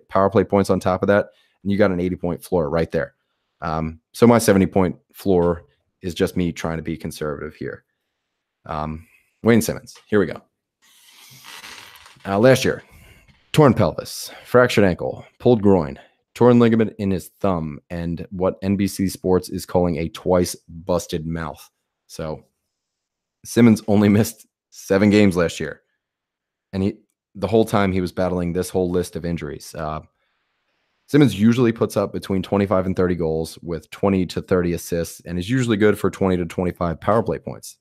Speaker 1: power play points on top of that, and you got an 80-point floor right there. So my 70-point floor is just me trying to be conservative here. Wayne Simmonds, here we go. Last year, torn pelvis, fractured ankle, pulled groin, torn ligament in his thumb, and what NBC Sports is calling a twice busted mouth. So Simmonds only missed 7 games last year. And the whole time he was battling this whole list of injuries. Simmonds usually puts up between 25 and 30 goals with 20 to 30 assists and is usually good for 20 to 25 power play points.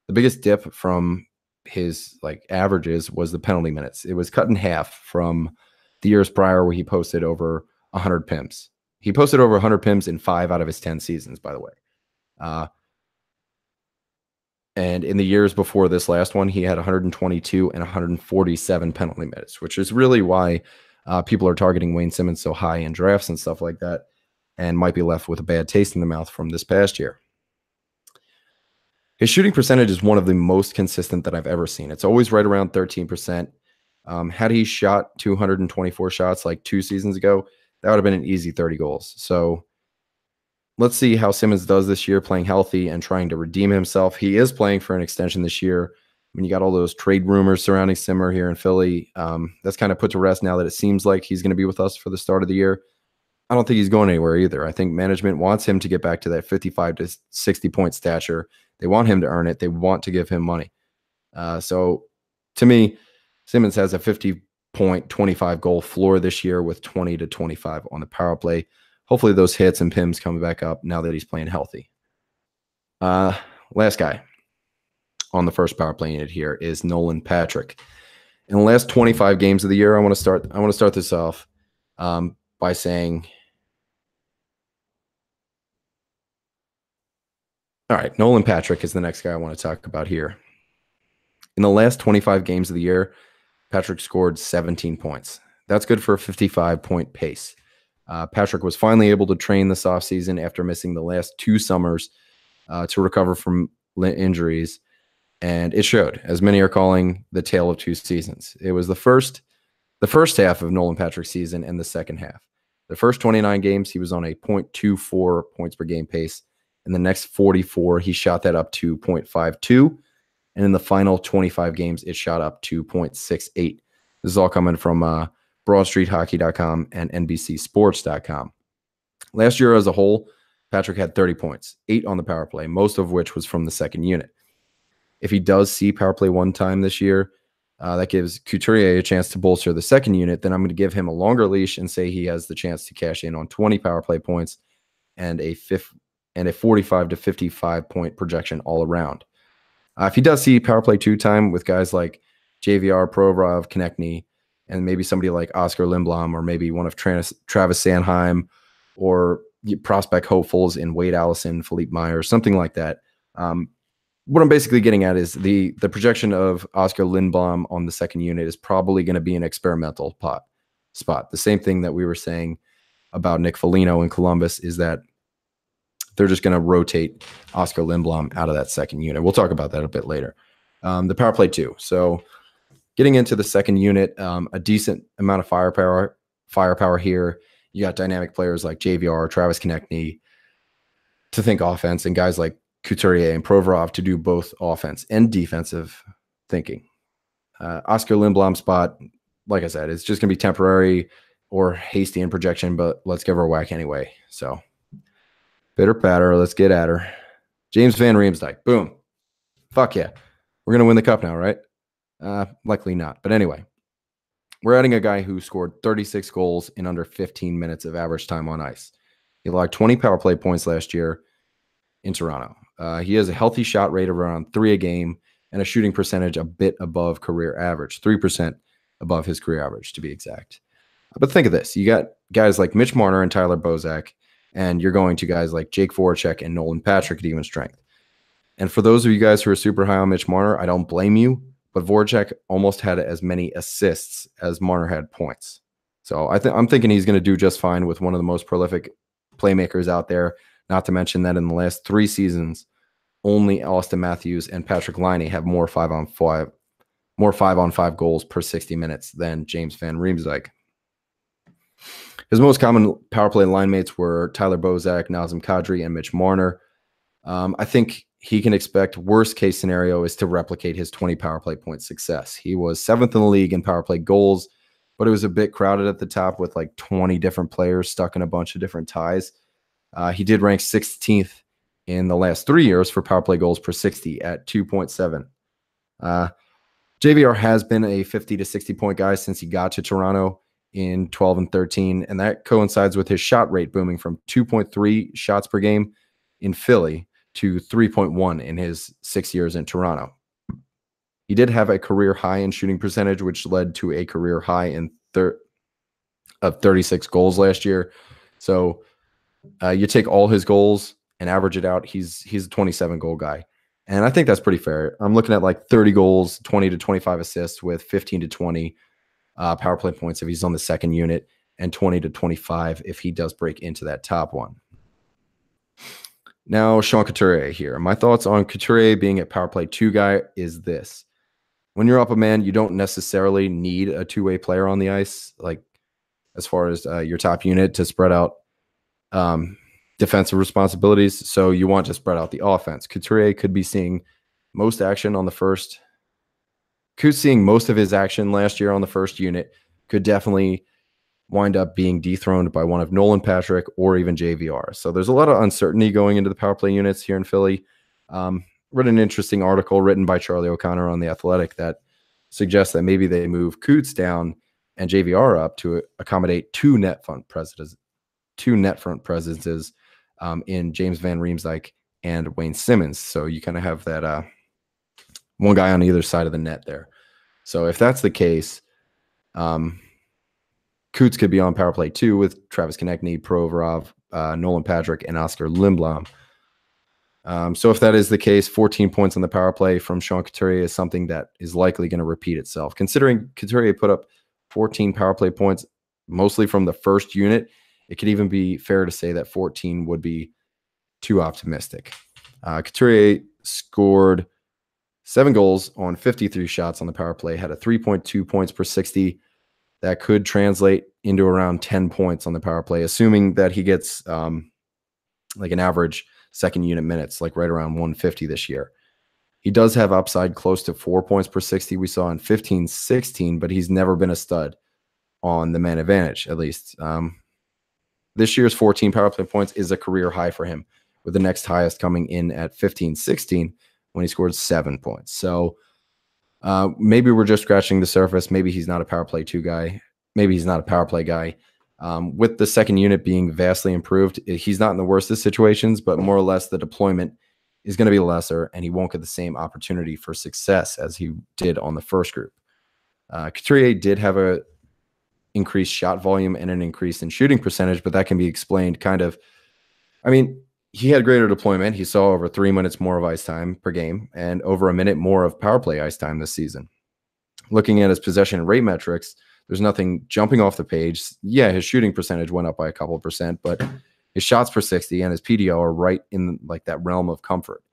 Speaker 1: The biggest dip from his averages was the penalty minutes. It was cut in half from the years prior where he posted over 100 PIMs. He posted over 100 PIMs in 5 out of his 10 seasons, by the way. And in the years before this last one, he had 122 and 147 penalty minutes, which is really why people are targeting Wayne Simmons so high in drafts and stuff like that, and might be left with a bad taste in the mouth from this past year. His shooting percentage is one of the most consistent that I've ever seen. It's always right around 13%. Had he shot 224 shots like 2 seasons ago, that would have been an easy 30 goals. So let's see how Simmons does this year, playing healthy and trying to redeem himself. He is playing for an extension this year. When you got all those trade rumors surrounding Simmer here in Philly, that's kind of put to rest now that it seems like he's going to be with us for the start of the year. I don't think he's going anywhere either. I think management wants him to get back to that 55 to 60 point stature. They want him to earn it. They want to give him money. So to me, Simmons has a 50.25 goal floor this year with 20 to 25 on the power play. Hopefully those hits and PIMs come back up now that he's playing healthy. Last guy on the first power play unit here is Nolan Patrick. In the last 25 games of the year, I want to start this off by saying, all right, Nolan Patrick is the next guy I want to talk about here. In the last 25 games of the year, Patrick scored 17 points. That's good for a 55-point pace. Patrick was finally able to train this offseason after missing the last 2 summers to recover from injuries, and it showed, as many are calling the tale of 2 seasons. It was the first half of Nolan Patrick's season and the second half. The first 29 games, he was on a 0.24 points per game pace. In the next 44, he shot that up to 0.52. And in the final 25 games, it shot up to 0.68. This is all coming from BroadStreetHockey.com and NBCSports.com. Last year as a whole, Patrick had 30 points, 8 on the power play, most of which was from the second unit. If he does see power play one time this year, that gives Couturier a chance to bolster the second unit. Then I'm going to give him a longer leash and say he has the chance to cash in on 20 power play points and a 45 to 55 point projection all around. If he does see power play 2 time with guys like JVR, Provorov, Konechny, and maybe somebody like Oscar Lindblom, or maybe one of Travis Sanheim, or prospect hopefuls in Wade Allison, Philippe Myers, something like that. What I'm basically getting at is the projection of Oscar Lindblom on the second unit is probably going to be an experimental spot. The same thing that we were saying about Nick Foligno in Columbus is that they're just going to rotate Oscar Lindblom out of that second unit. We'll talk about that a bit later. The power play 2. So getting into the second unit, a decent amount of firepower here. You got dynamic players like JVR, Travis Konechny to think offense, and guys like Couturier and Provorov to do both offense and defensive thinking. Oscar Lindblom spot, like I said, it's just going to be temporary or hasty in projection, but let's give her a whack anyway. So bitter patter, let's get at her. James Van Riemsdyk, boom. Fuck yeah. We're going to win the cup now, right? Likely not. But anyway, we're adding a guy who scored 36 goals in under 15 minutes of average time on ice. He logged 20 power play points last year in Toronto. He has a healthy shot rate of around 3 a game and a shooting percentage a bit above career average, 3% above his career average to be exact. But think of this. You got guys like Mitch Marner and Tyler Bozak, and you're going to guys like Jake Voracek and Nolan Patrick at even strength. And for those of you guys who are super high on Mitch Marner, I don't blame you, but Voracek almost had as many assists as Marner had points. So I'm thinking he's going to do just fine with one of the most prolific playmakers out there, not to mention that in the last 3 seasons, only Austin Matthews and Patrick Laine have more 5-on-5 goals per 60 minutes than James Van Riemsdyk. His most common power play line mates were Tyler Bozak, Nazem Kadri, and Mitch Marner. I think he can expect worst case scenario is to replicate his 20 power play point success. He was 7th in the league in power play goals, but it was a bit crowded at the top with like 20 different players stuck in a bunch of different ties. He did rank 16th in the last 3 years for power play goals per 60 at 2.7. JVR has been a 50 to 60 point guy since he got to Toronto in 12 and 13, and that coincides with his shot rate booming from 2.3 shots per game in Philly to 3.1 in his 6 years in Toronto. He did have a career high in shooting percentage, which led to a career high in 36 goals last year. So you take all his goals and average it out, he's a 27 goal guy. And I think that's pretty fair. I'm looking at like 30 goals, 20 to 25 assists with 15 to 20 power play points if he's on the second unit, and 20 to 25 if he does break into that top one. Now, Sean Couturier here. My thoughts on Couturier being a power play 2 guy is this. When you're up a man, you don't necessarily need a two-way player on the ice, like as far as your top unit to spread out defensive responsibilities. So you want to spread out the offense. Couturier could be seeing most action on the first. Seeing most of his action last year on the first unit, could definitely wind up being dethroned by one of Nolan Patrick or even JVR. So there's a lot of uncertainty going into the power play units here in Philly. Read an interesting article written by Charlie O'Connor on The Athletic that suggests that maybe they move Coots down and JVR up to accommodate two net front presences in James Van Riemsdyk and Wayne Simmons. So you kind of have that one guy on either side of the net there. So if that's the case, Coots could be on power play 2 with Travis Konechny, Provorov, Nolan Patrick, and Oscar Lindblom. So if that is the case, 14 points on the power play from Sean Couturier is something that is likely going to repeat itself. Considering Couturier put up 14 power play points, mostly from the first unit, it could even be fair to say that 14 would be too optimistic. Couturier scored 7 goals on 53 shots on the power play, had a 3.2 points per 60. That could translate into around 10 points on the power play, assuming that he gets like an average second unit minutes, like right around 150 this year. He does have upside close to 4 points per 60 we saw in 15-16, but he's never been a stud on the man advantage, at least. This year's 14 power play points is a career high for him, with the next highest coming in at 15-16 when he scored 7 points. So maybe we're just scratching the surface. Maybe he's not a power play 2 guy. Maybe he's not a power play guy. With the second unit being vastly improved, he's not in the worst of situations, but more or less the deployment is going to be lesser, and he won't get the same opportunity for success as he did on the first group. Couturier did have a increased shot volume and an increase in shooting percentage, but that can be explained kind of, I mean, he had greater deployment. He saw over 3 minutes more of ice time per game and over a minute more of power play ice time this season. Looking at his possession and rate metrics, there's nothing jumping off the page. Yeah, his shooting percentage went up by a couple of percent, but his shots per 60 and his PDO are right in like that realm of comfort.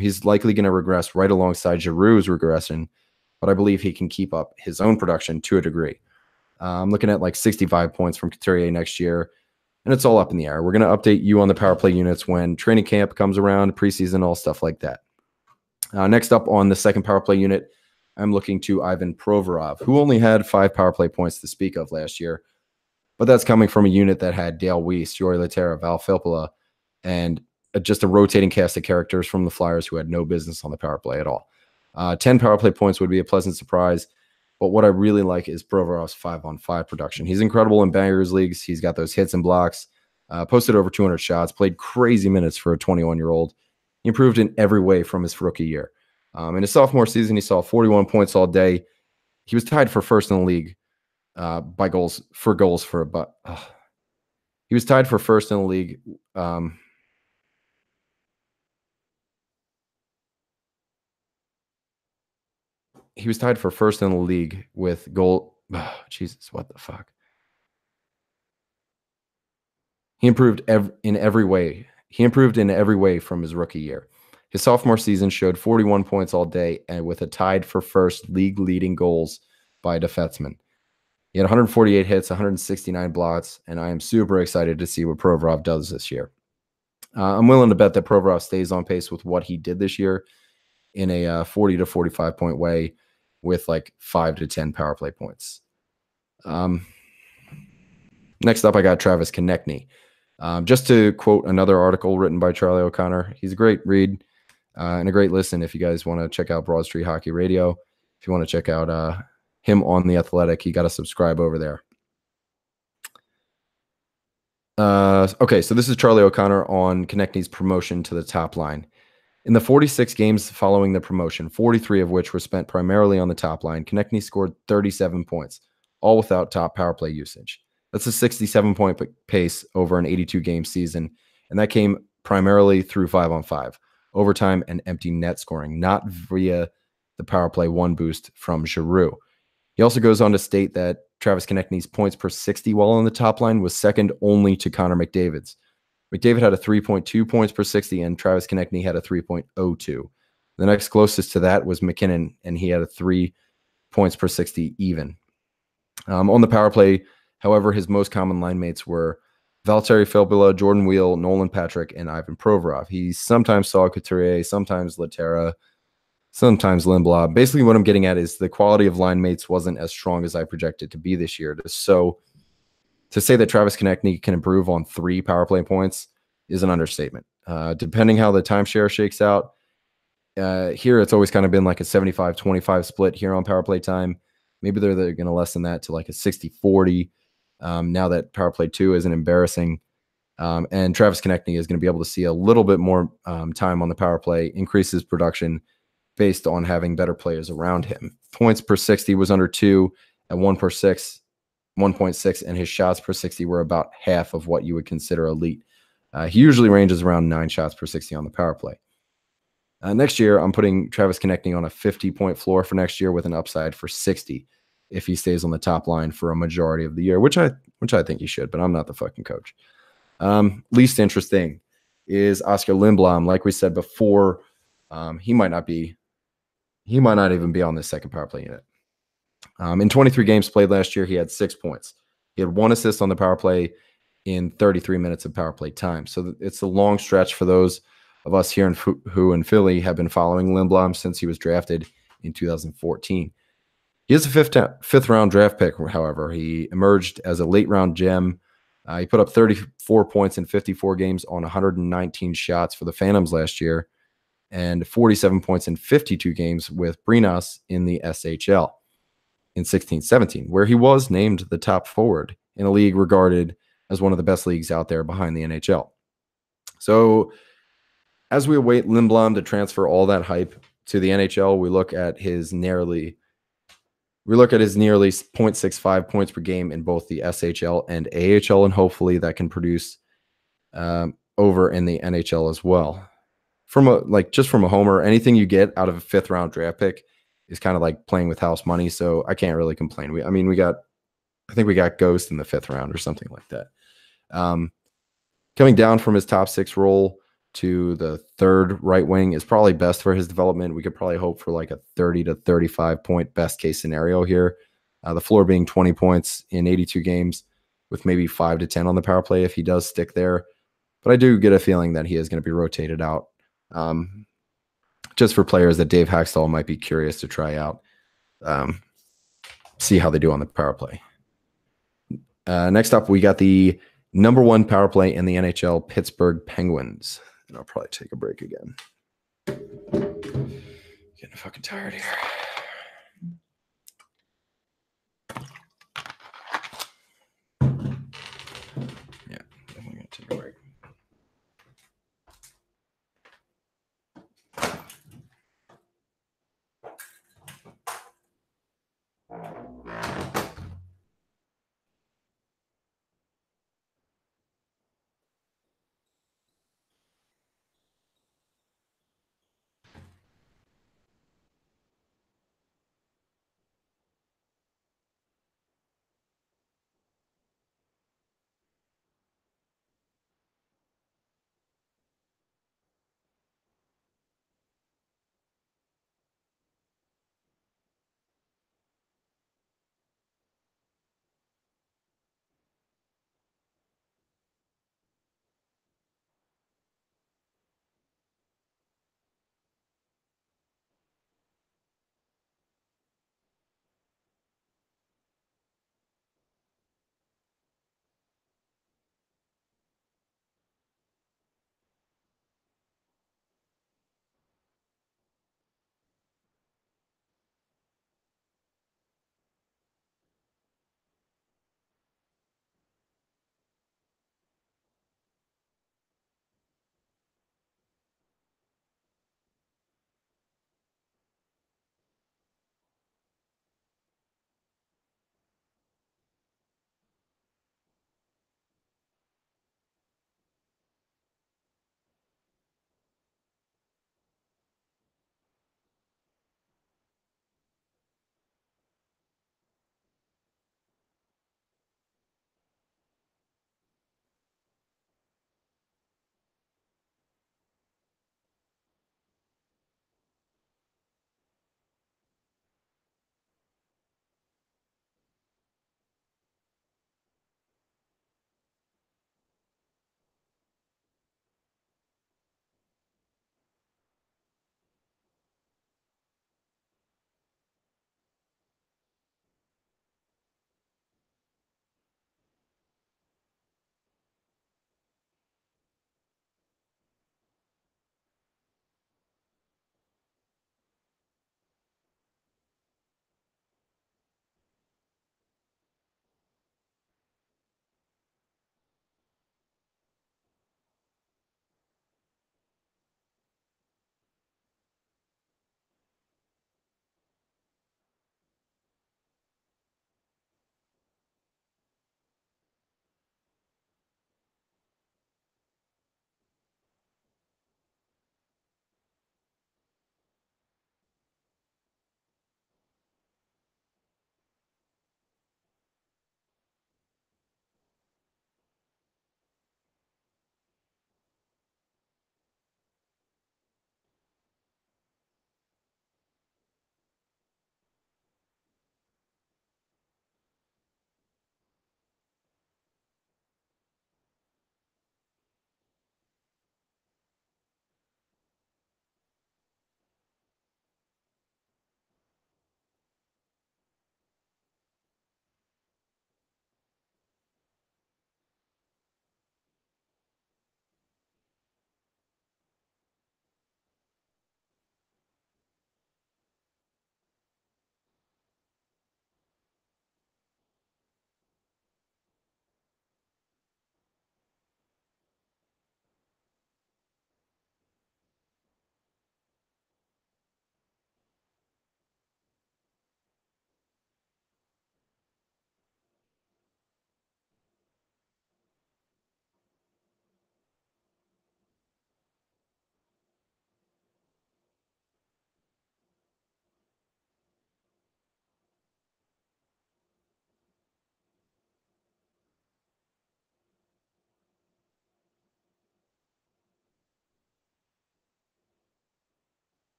Speaker 1: He's likely going to regress right alongside Giroux's regression, but I believe he can keep up his own production to a degree. I'm looking at like 65 points from Couturier next year, and it's all up in the air. We're going to update you on the power play units when training camp comes around, preseason, all stuff like that. Next up on the second power play unit, I'm looking to Ivan Provorov, who only had 5 power play points to speak of last year, but that's coming from a unit that had Dale Weiss, Jori Lehtera, Val Filppula, and just a rotating cast of characters from the Flyers who had no business on the power play at all. 10 power play points would be a pleasant surprise, but what I really like is Provorov's 5-on-5 production. He's incredible in bangers leagues. He's got those hits and blocks, posted over 200 shots, played crazy minutes for a 21-year-old. He improved in every way from his rookie year. In his sophomore season, he saw 41 points all day. He was tied for first in the league by goals for about. He was tied for first in the league. He was tied for first in the league with goal. Oh, Jesus, what the fuck? He improved in every way. He improved in every way from his rookie year. His sophomore season showed 41 points all day and with a tied for first league-leading goals by a defenseman. He had 148 hits, 169 blocks, and I am super excited to see what Provorov does this year. I'm willing to bet that Provorov stays on pace with what he did this year in a 40 to 45 point way with like 5 to 10 power play points. Next up, I got Travis Konechny. Just to quote another article written by Charlie O'Connor, he's a great read and a great listen if you guys want to check out Broad Street Hockey Radio. If you want to check out him on The Athletic, you got to subscribe over there. Okay, so this is Charlie O'Connor on Konechny's promotion to the top line. In the 46 games following the promotion, 43 of which were spent primarily on the top line, Konechny scored 37 points, all without top power play usage. That's a 67-point pace over an 82-game season, and that came primarily through 5-on-5. overtime, and empty net scoring, not via the power play 1 boost from Giroux. He also goes on to state that Travis Konecny's points per 60 while on the top line was second only to Connor McDavid's. McDavid had a 3.2 points per 60, and Travis Konechny had a 3.02. The next closest to that was McKinnon, and he had a 3 points per 60 even. On the power play, however, his most common line mates were Valtteri Filppula, Jordan Wheel, Nolan Patrick, and Ivan Provorov. He sometimes saw Couturier, sometimes Laterra, sometimes Lindblom. Basically, what I'm getting at is the quality of line mates wasn't as strong as I projected to be this year. So to say that Travis Konechny can improve on 3 power play points is an understatement. Depending how the timeshare shakes out, here it's always kind of been like a 75-25 split here on power play time. Maybe they're going to lessen that to like a 60-40 now that power play 2 isn't embarrassing. And Travis Konechny is going to be able to see a little bit more time on the power play, increase his production based on having better players around him. Points per 60 was under 2 at 1.6, and his shots per 60 were about half of what you would consider elite. He usually ranges around 9 shots per 60 on the power play. Next year, I'm putting Travis Konechny on a 50-point floor for next year with an upside for 60 if he stays on the top line for a majority of the year, which I think he should, but I'm not the fucking coach. Least interesting is Oscar Lindblom. Like we said before, he might not even be on this second power play unit. In 23 games played last year, he had 6 points. He had 1 assist on the power play in 33 minutes of power play time. So it's a long stretch for those of us here who in Philly have been following Lindblom since he was drafted in 2014. He is a fifth round draft pick, however. He emerged as a late round gem. He put up 34 points in 54 games on 119 shots for the Phantoms last year and 47 points in 52 games with Brinas in the SHL in 16-17, where he was named the top forward in a league regarded as one of the best leagues out there behind the NHL. So as we await Lindblom to transfer all that hype to the NHL, we look at his nearly 0.65 points per game in both the SHL and AHL, and hopefully that can produce over in the NHL as well. From a homer, anything you get out of a 5th round draft pick is kind of like playing with house money, so I can't really complain. I think we got Ghost in the 5th round or something like that. Coming down from his top 6 role to the 3rd right wing is probably best for his development. We could probably hope for like a 30 to 35 point best case scenario here. The floor being 20 points in 82 games with maybe 5 to 10 on the power play if he does stick there. But I do get a feeling that he is going to be rotated out just for players that Dave Haxtell might be curious to try out, see how they do on the power play. Next up, we got the number 1 power play in the NHL, Pittsburgh Penguins. And I'll probably take a break again. Getting fucking tired here. Yeah, definitely gonna take a break.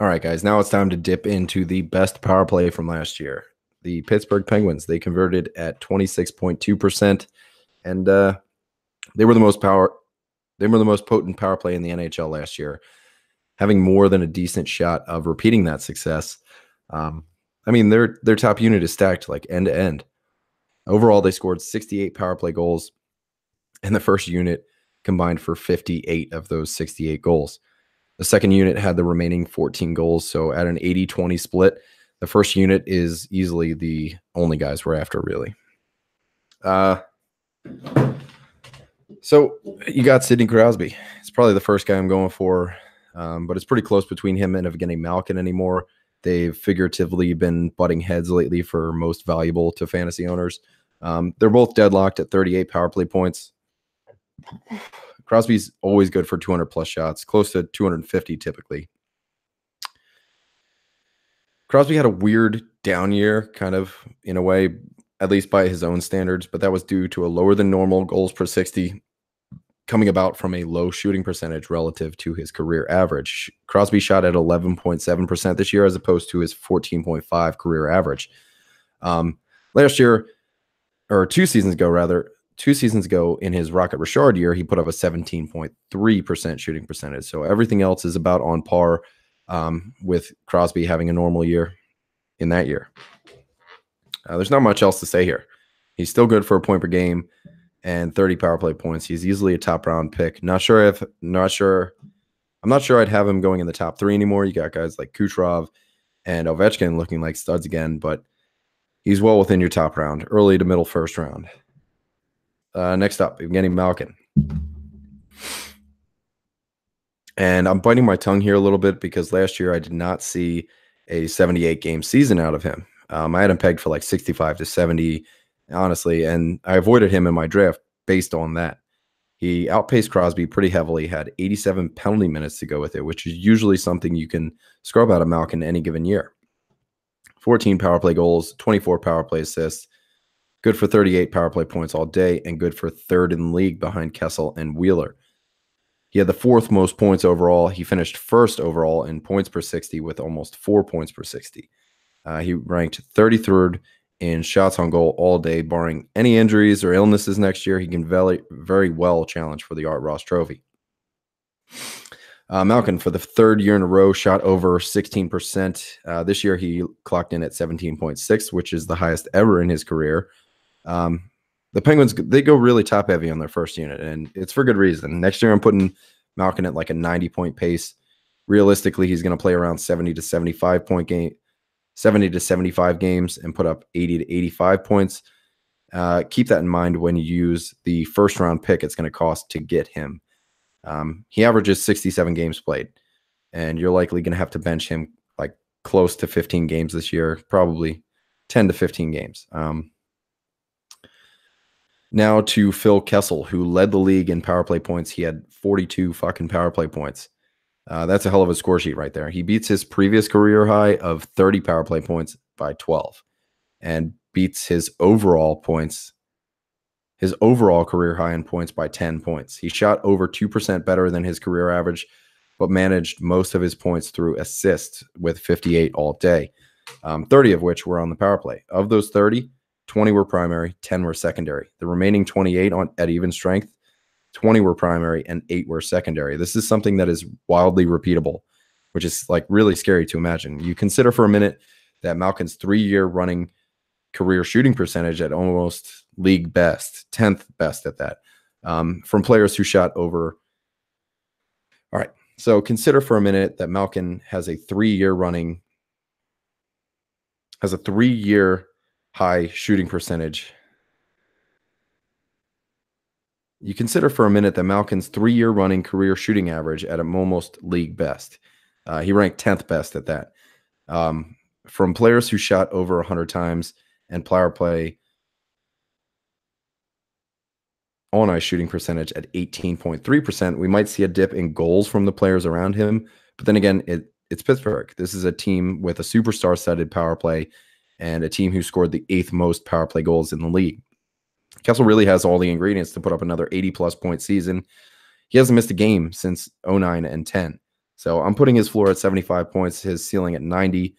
Speaker 1: All right, guys, now it's time to dip into the best power play from last year. The Pittsburgh Penguins, they converted at 26.2%, and they were the most potent power play in the NHL last year, having more than a decent shot of repeating that success. I mean, their top unit is stacked like end to end. Overall, they scored 68 power play goals, and the first unit combined for 58 of those 68 goals. The second unit had the remaining 14 goals, so at an 80-20 split, the first unit is easily the only guys we're after, really. So you got Sidney Crosby. It's probably the first guy I'm going for, but it's pretty close between him and Evgeny Malkin anymore. They've figuratively been butting heads lately for most valuable to fantasy owners. They're both deadlocked at 38 power play points. Crosby's always good for 200-plus shots, close to 250 typically. Crosby had a weird down year, kind of, in a way, at least by his own standards, but that was due to a lower than normal goals per 60 coming about from a low shooting percentage relative to his career average. Crosby shot at 11.7% this year as opposed to his 14.5 career average. Last year, or 2 seasons ago in his Rocket Richard year, he put up a 17.3% shooting percentage. So everything else is about on par with Crosby having a normal year in that year. There's not much else to say here. He's still good for a point per game and 30 power play points. He's easily a top round pick. I'm not sure I'd have him going in the top 3 anymore. You got guys like Kucherov and Ovechkin looking like studs again, but he's well within your top round, early to middle first round. Next up, Evgeny Malkin. And I'm biting my tongue here a little bit because last year I did not see a 78-game season out of him. I had him pegged for like 65 to 70, honestly, and I avoided him in my draft based on that. He outpaced Crosby pretty heavily, had 87 penalty minutes to go with it, which is usually something you can scrub out of Malkin any given year. 14 power play goals, 24 power play assists, good for 38 power play points all day, and good for 3rd in the league behind Kessel and Wheeler. He had the 4th most points overall. He finished 1st overall in points per 60 with almost 4 points per 60. He ranked 33rd in shots on goal all day, barring any injuries or illnesses next year. He can very, very well challenge for the Art Ross Trophy. Malkin, for the 3rd year in a row, shot over 16%. This year, he clocked in at 17.6, which is the highest ever in his career. The Penguins, they go really top heavy on their first unit, and it's for good reason. Next year, I'm putting Malkin at like a 90-point pace. Realistically, he's going to play around 70 to 75 games and put up 80 to 85 points. Keep that in mind when you use the first-round pick it's going to cost to get him. He averages 67 games played, and you're likely going to have to bench him like close to 15 games this year, probably 10 to 15 games. Now to Phil Kessel, who led the league in power play points. He had 42 fucking power play points. That's a hell of a score sheet right there. He beats his previous career high of 30 power play points by 12 and beats his overall career high in points by 10 points. He shot over 2% better than his career average, but managed most of his points through assists with 58 all day, 30 of which were on the power play. Of those 30, 20 were primary, 10 were secondary. The remaining 28 at even strength, 20 were primary and 8 were secondary. This is something that is wildly repeatable, which is like really scary to imagine. You consider for a minute that Malkin's 3-year running career shooting percentage at almost league best, 10th best at that, from players who shot over. All right, so consider for a minute that Malkin has a 3-year high shooting percentage. You consider for a minute that Malkin's 3-year running career shooting average at almost league best. He ranked 10th best at that. From players who shot over 100 times and power play on-ice shooting percentage at 18.3%, we might see a dip in goals from the players around him. But then again, it's Pittsburgh. This is a team with a superstar-studded power play and a team who scored the 8th most power play goals in the league. Kessel really has all the ingredients to put up another 80-plus point season. He hasn't missed a game since 09 and 10. So I'm putting his floor at 75 points, his ceiling at 90,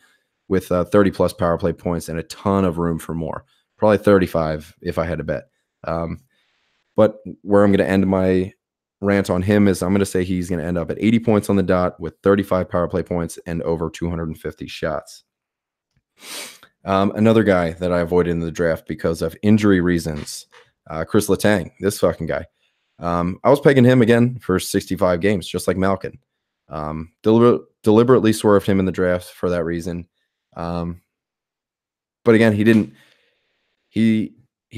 Speaker 1: with 30 plus power play points and a ton of room for more. Probably 35 if I had to bet. But where I'm going to end my rant on him is I'm going to say he's going to end up at 80 points on the dot with 35 power play points and over 250 shots. Another guy that I avoided in the draft because of injury reasons, Chris Letang, this fucking guy. I was pegging him again for 65 games, just like Malkin. Deliberately swerved him in the draft for that reason. But again, he didn't. He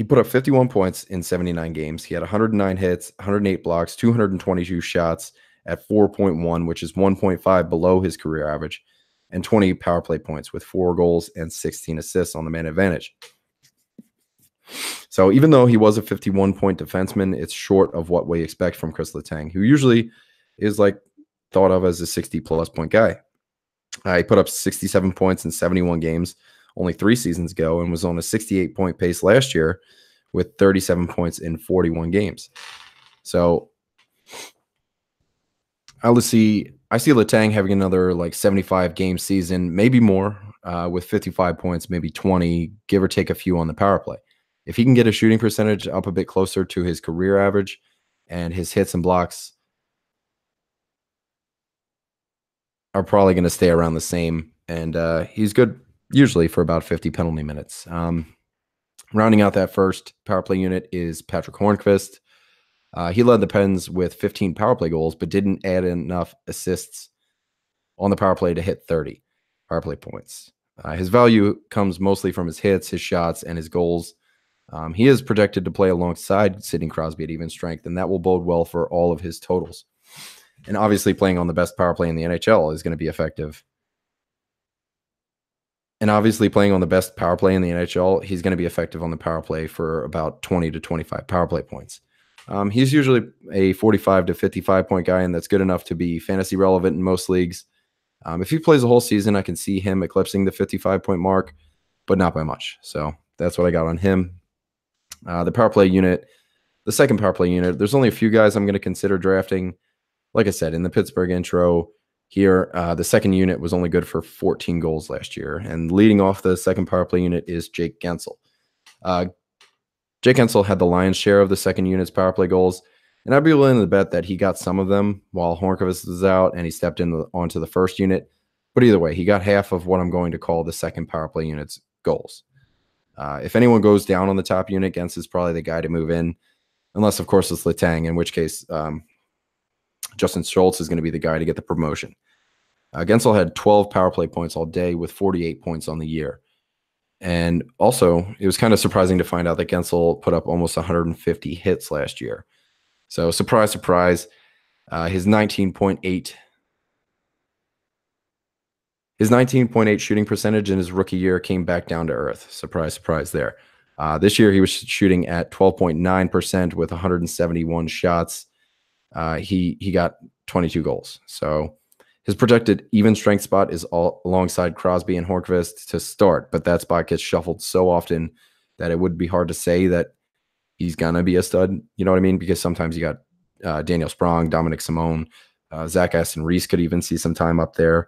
Speaker 1: put up 51 points in 79 games. He had 109 hits, 108 blocks, 222 shots at 4.1, which is 1.5 below his career average, and 20 power play points with 4 goals and 16 assists on the man advantage. So even though he was a 51-point defenseman, it's short of what we expect from Chris Letang, who usually is like thought of as a 60-plus point guy. He put up 67 points in 71 games only 3 seasons ago and was on a 68-point pace last year with 37 points in 41 games. So I see Letang having another like 75-game season, maybe more, with 55 points, maybe 20, give or take a few on the power play. If he can get a shooting percentage up a bit closer to his career average and his hits and blocks are probably going to stay around the same, and he's good usually for about 50 penalty minutes. Rounding out that first power play unit is Patrick Hornqvist. He led the Pens with 15 power play goals, but didn't add enough assists on the power play to hit 30 power play points. His value comes mostly from his hits, his shots, and his goals. He is projected to play alongside Sidney Crosby at even strength, and that will bode well for all of his totals. And obviously playing on the best power play in the NHL is going to be effective. And obviously playing on the best power play in the NHL, he's going to be effective on the power play for about 20 to 25 power play points. He's usually a 45 to 55 point guy, and that's good enough to be fantasy relevant in most leagues. If he plays a whole season, I can see him eclipsing the 55-point mark, but not by much. So that's what I got on him. The power play unit, the second power play unit, there's only a few guys I'm going to consider drafting. Like I said, in the Pittsburgh intro here, the second unit was only good for 14 goals last year. And leading off the second power play unit is Jake Guentzel. Jake Guentzel had the lion's share of the second unit's power play goals, and I'd be willing to bet that he got some of them while Hornqvist was out and he stepped onto the first unit. But either way, he got half of what I'm going to call the second power play unit's goals. If anyone goes down on the top unit, Guentzel is probably the guy to move in, unless, of course, it's Letang, in which case Justin Schultz is going to be the guy to get the promotion. Guentzel had 12 power play points all day with 48 points on the year. And also, it was kind of surprising to find out that Guentzel put up almost 150 hits last year. So, surprise, surprise, his 19.8 shooting percentage in his rookie year came back down to earth. Surprise, surprise there. This year, he was shooting at 12.9% with 171 shots. He got 22 goals. So his projected even strength spot is alongside Crosby and Hornqvist to start, but that spot gets shuffled so often that it would be hard to say that he's gonna be a stud. You know what I mean? Because sometimes you got Daniel Sprong, Dominic Simone, Zach Aston Reese could even see some time up there.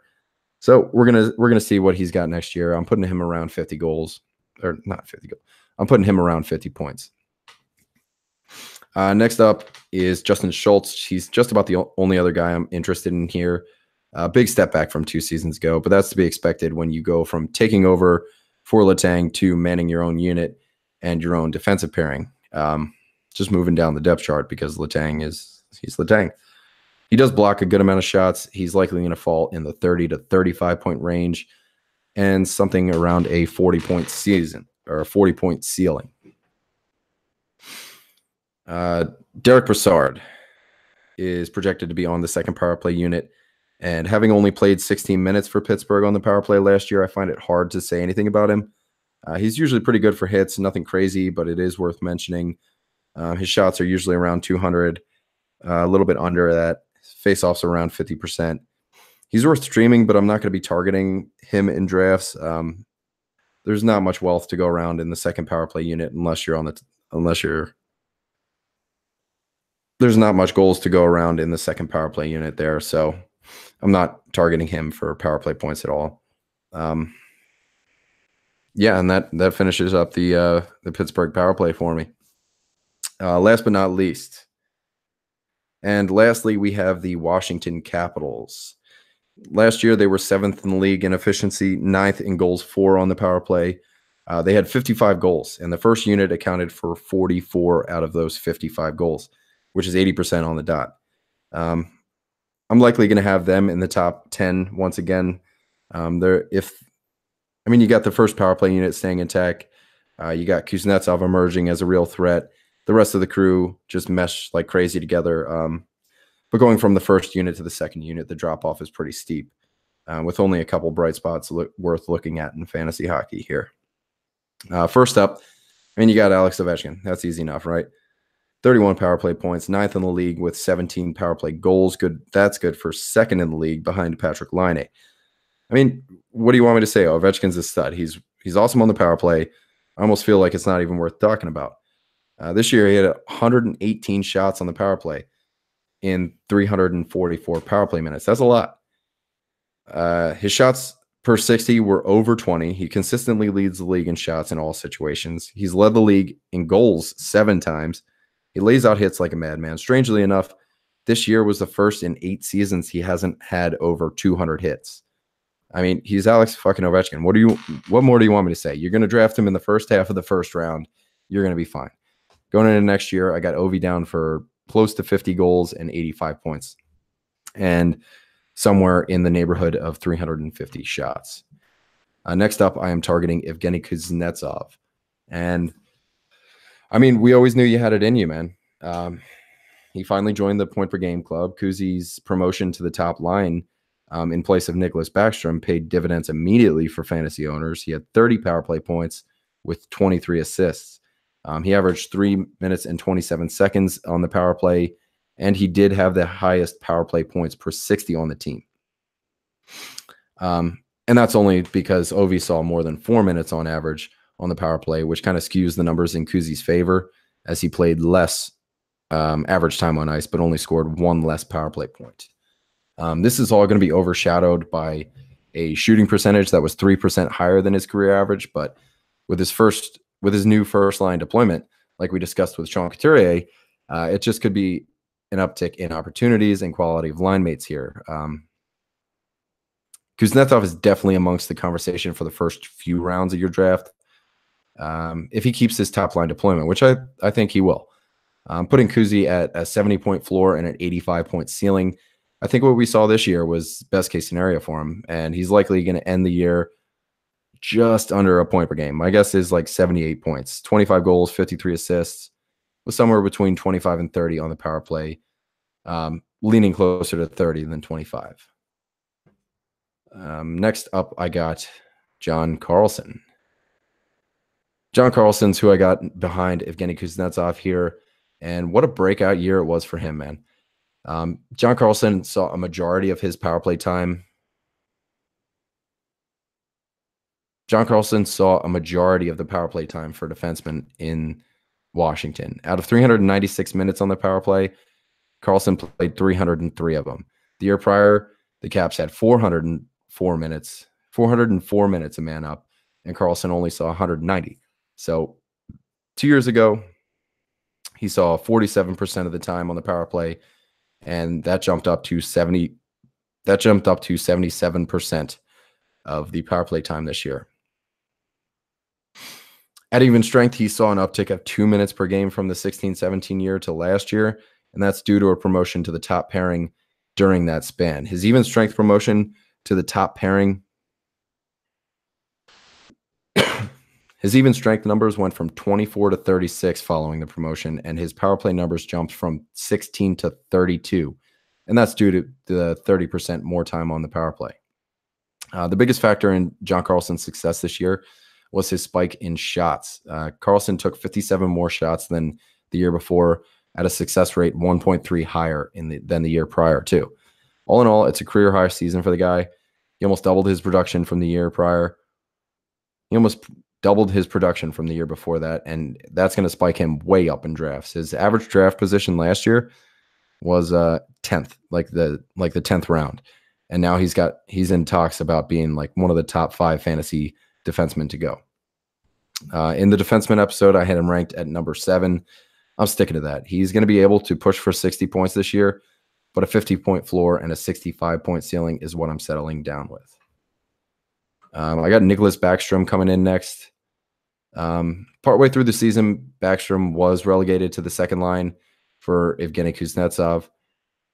Speaker 1: So we're gonna see what he's got next year. I'm putting him around 50 goals, or not 50 goals. I'm putting him around 50 points. Next up is Justin Schultz. He's just about the only other guy I'm interested in here. Big step back from 2 seasons ago, but that's to be expected when you go from taking over for Letang to manning your own unit and your own defensive pairing. Just moving down the depth chart because he's Letang. He does block a good amount of shots. He's likely going to fall in the 30 to 35 point range and something around a 40-point season or a 40-point ceiling. Derek Brassard is projected to be on the second power play unit, and having only played 16 minutes for Pittsburgh on the power play last year, I find it hard to say anything about him. He's usually pretty good for hits, nothing crazy, but it is worth mentioning. His shots are usually around 200, a little bit under that. Face-offs around 50%. He's worth streaming, but I'm not going to be targeting him in drafts. There's not much wealth to go around in the second power play unit there's not much goals to go around in the second power play unit there. So I'm not targeting him for power play points at all. Yeah, and that finishes up the Pittsburgh power play for me. Last but not least, and lastly, we have the Washington Capitals. Last year, they were 7th in the league in efficiency, 9th in goals for on the power play. They had 55 goals, and the first unit accounted for 44 out of those 55 goals, which is 80% on the dot. I'm likely going to have them in the top 10 once again. You got the first power play unit staying intact. You got Kuznetsov emerging as a real threat. The rest of the crew just mesh like crazy together. But going from the first unit to the second unit, the drop-off is pretty steep, with only a couple bright spots worth looking at in fantasy hockey here. First up, you got Alex Ovechkin. That's easy enough, right? 31 power play points, 9th in the league with 17 power play goals. Good. That's good for 2nd in the league behind Patrick Laine. What do you want me to say? Ovechkin's a stud. He's awesome on the power play. I almost feel like it's not even worth talking about. This year, he had 118 shots on the power play in 344 power play minutes. That's a lot. His shots per 60 were over 20. He consistently leads the league in shots in all situations. He's led the league in goals 7 times. He lays out hits like a madman. Strangely enough, this year was the first in 8 seasons he hasn't had over 200 hits. He's Alex fucking Ovechkin. What more do you want me to say? You're going to draft him in the first half of the first round. You're going to be fine. Going into next year, I got Ovi down for close to 50 goals and 85 points, and somewhere in the neighborhood of 350 shots. Next up, I am targeting Evgeny Kuznetsov. And, we always knew you had it in you, man. He finally joined the point per game club. Kuzi's promotion to the top line in place of Nicholas Backstrom paid dividends immediately for fantasy owners. He had 30 power play points with 23 assists. He averaged 3 minutes and 27 seconds on the power play, and he did have the highest power play points per 60 on the team. And that's only because Ovi saw more than 4 minutes on average on the power play, which kind of skews the numbers in Kuzi's favor, as he played less average time on ice, but only scored 1 less power play point. This is all going to be overshadowed by a shooting percentage that was 3% higher than his career average, but with his new first line deployment, like we discussed with Sean Couturier, it just could be an uptick in opportunities and quality of line mates here. Kuznetsov is definitely amongst the conversation for the first few rounds of your draft. If he keeps his top line deployment, which I think he will. Putting Kuzi at a 70-point floor and an 85-point ceiling, I think what we saw this year was best case scenario for him, and he's likely going to end the year just under a point per game. My guess is like 78 points, 25 goals, 53 assists, with somewhere between 25 and 30 on the power play, leaning closer to 30 than 25. Next up, I got John Carlson. John Carlson's who I got behind Evgeny Kuznetsov here, and what a breakout year it was for him, man. John Carlson saw a majority of his power play time. John Carlson saw a majority of the power play time for defensemen in Washington. Out of 396 minutes on the power play, Carlson played 303 of them. The year prior, the Caps had 404 minutes a man up, and Carlson only saw 190. So 2 years ago, he saw 47% of the time on the power play, and that jumped up to 77% of the power play time this year. At even strength, he saw an uptick of 2 minutes per game from the 16-17 year to last year, and that's due to a promotion to the top pairing during that span. His even strength promotion to the top pairing, his even strength numbers went from 24 to 36 following the promotion, and his power play numbers jumped from 16 to 32, and that's due to the 30% more time on the power play. The biggest factor in John Carlson's success this year was his spike in shots. Carlson took 57 more shots than the year before at a success rate 1.3 higher than the year prior too. All in all, it's a career high season for the guy. He almost doubled his production from the year prior. He almost doubled his production from the year before that, and that's going to spike him way up in drafts. His average draft position last year was 10th, like the 10th round. And now he's in talks about being like one of the top 5 fantasy defensemen to go. In the defenseman episode, I had him ranked at number 7. I'm sticking to that. He's going to be able to push for 60 points this year, but a 50-point floor and a 65-point ceiling is what I'm settling down with. I got Nicholas Backstrom coming in next. Partway through the season, Backstrom was relegated to the second line for Evgeny Kuznetsov.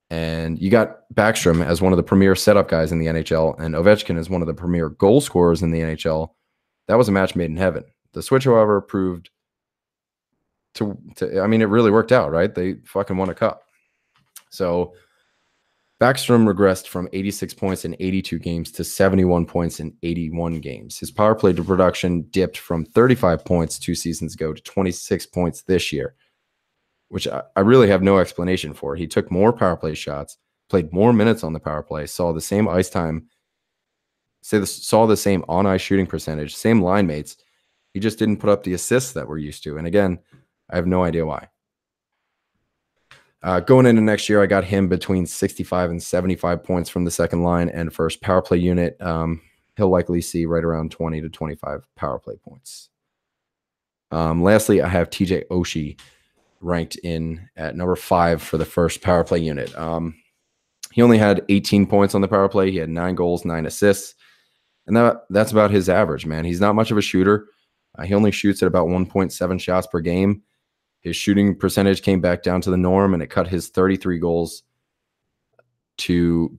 Speaker 1: And you got Backstrom as one of the premier setup guys in the NHL, and Ovechkin as one of the premier goal scorers in the NHL. That was a match made in heaven. The switch, however, proved to I mean, it really worked out, right? They fucking won a cup. So Backstrom regressed from 86 points in 82 games to 71 points in 81 games. His power play production dipped from 35 points 2 seasons ago to 26 points this year, which I really have no explanation for. He took more power play shots, played more minutes on the power play, saw the same ice time, saw the same on-ice shooting percentage, same line mates. He just didn't put up the assists that we're used to. And again, I have no idea why. Going into next year, I got him between 65 and 75 points from the second line and first power play unit. He'll likely see right around 20 to 25 power play points. Lastly, I have TJ Oshie ranked in at number 5 for the first power play unit. He only had 18 points on the power play. He had 9 goals, 9 assists. And that's about his average, man. He's not much of a shooter. He only shoots at about 1.7 shots per game. His shooting percentage came back down to the norm, and it cut his 33 goals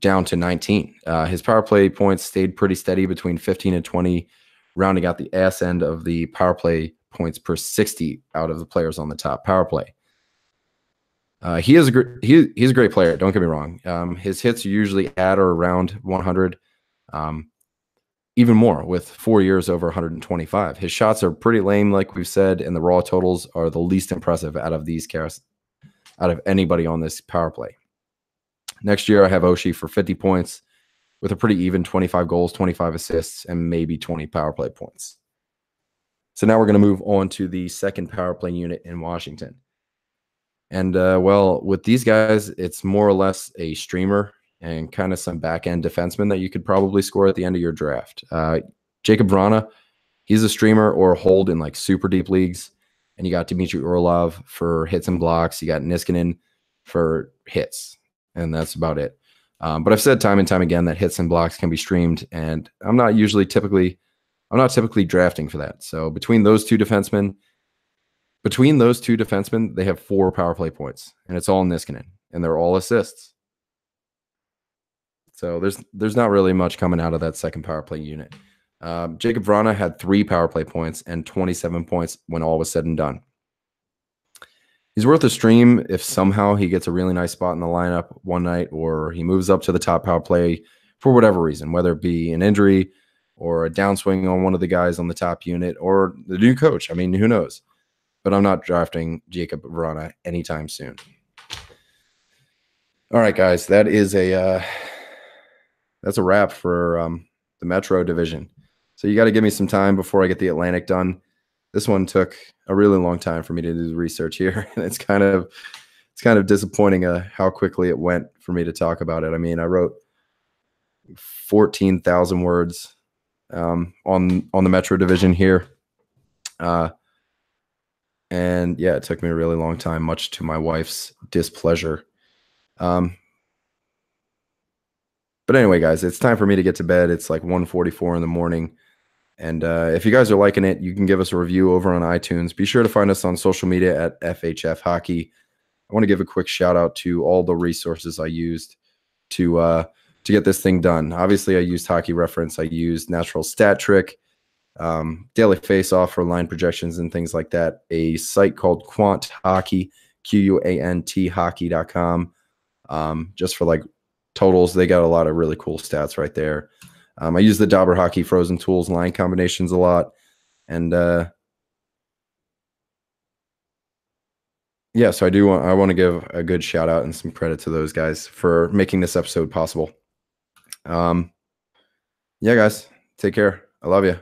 Speaker 1: down to 19. His power play points stayed pretty steady between 15 and 20, rounding out the ass end of the power play points per 60 out of the players on the top power play. He's a great player. Don't get me wrong. His hits are usually at or around 100, even more with 4 years over 125. His shots are pretty lame, like we've said, and the raw totals are the least impressive out of anybody on this power play. Next year, I have Oshie for 50 points with a pretty even 25 goals, 25 assists, and maybe 20 power play points. So now we're going to move on to the second power play unit in Washington. And, well, with these guys, it's more or less a streamer and kind of some back-end defensemen that you could probably score at the end of your draft. Jacob Vrana, he's a streamer or a hold in like super deep leagues. And you got Dmitry Orlov for hits and blocks. You got Niskanen for hits. And that's about it. But I've said time and time again that hits and blocks can be streamed. And I'm not typically drafting for that. So between those two defensemen, they have 4 power play points. And it's all Niskanen. And they're all assists. So there's not really much coming out of that second power play unit. Jacob Vrana had 3 power play points and 27 points when all was said and done. He's worth a stream if somehow he gets a really nice spot in the lineup one night, or he moves up to the top power play for whatever reason, whether it be an injury or a downswing on one of the guys on the top unit or the new coach. I mean, who knows? But I'm not drafting Jacob Vrana anytime soon. All right, guys, that's a wrap for the Metro division. So you got to give me some time before I get the Atlantic done. This one took a really long time for me to do the research here, and it's kind of disappointing how quickly it went for me to talk about it. I mean, I wrote 14,000 words on the Metro division here, and yeah, it took me a really long time, much to my wife's displeasure. But anyway, guys, it's time for me to get to bed. It's like 1:44 in the morning. And if you guys are liking it, you can give us a review over on iTunes. Be sure to find us on social media at FHF Hockey. I want to give a quick shout out to all the resources I used to get this thing done. Obviously, I used Hockey Reference. I used Natural Stat Trick, Daily Faceoff for line projections and things like that. A site called Quant Hockey, QUANT hockey.com, just for like totals. They got a lot of really cool stats right there. I use the Dauber Hockey Frozen Tools line combinations a lot. And yeah, so I want to give a good shout out and some credit to those guys for making this episode possible. Yeah, guys, take care. I love you.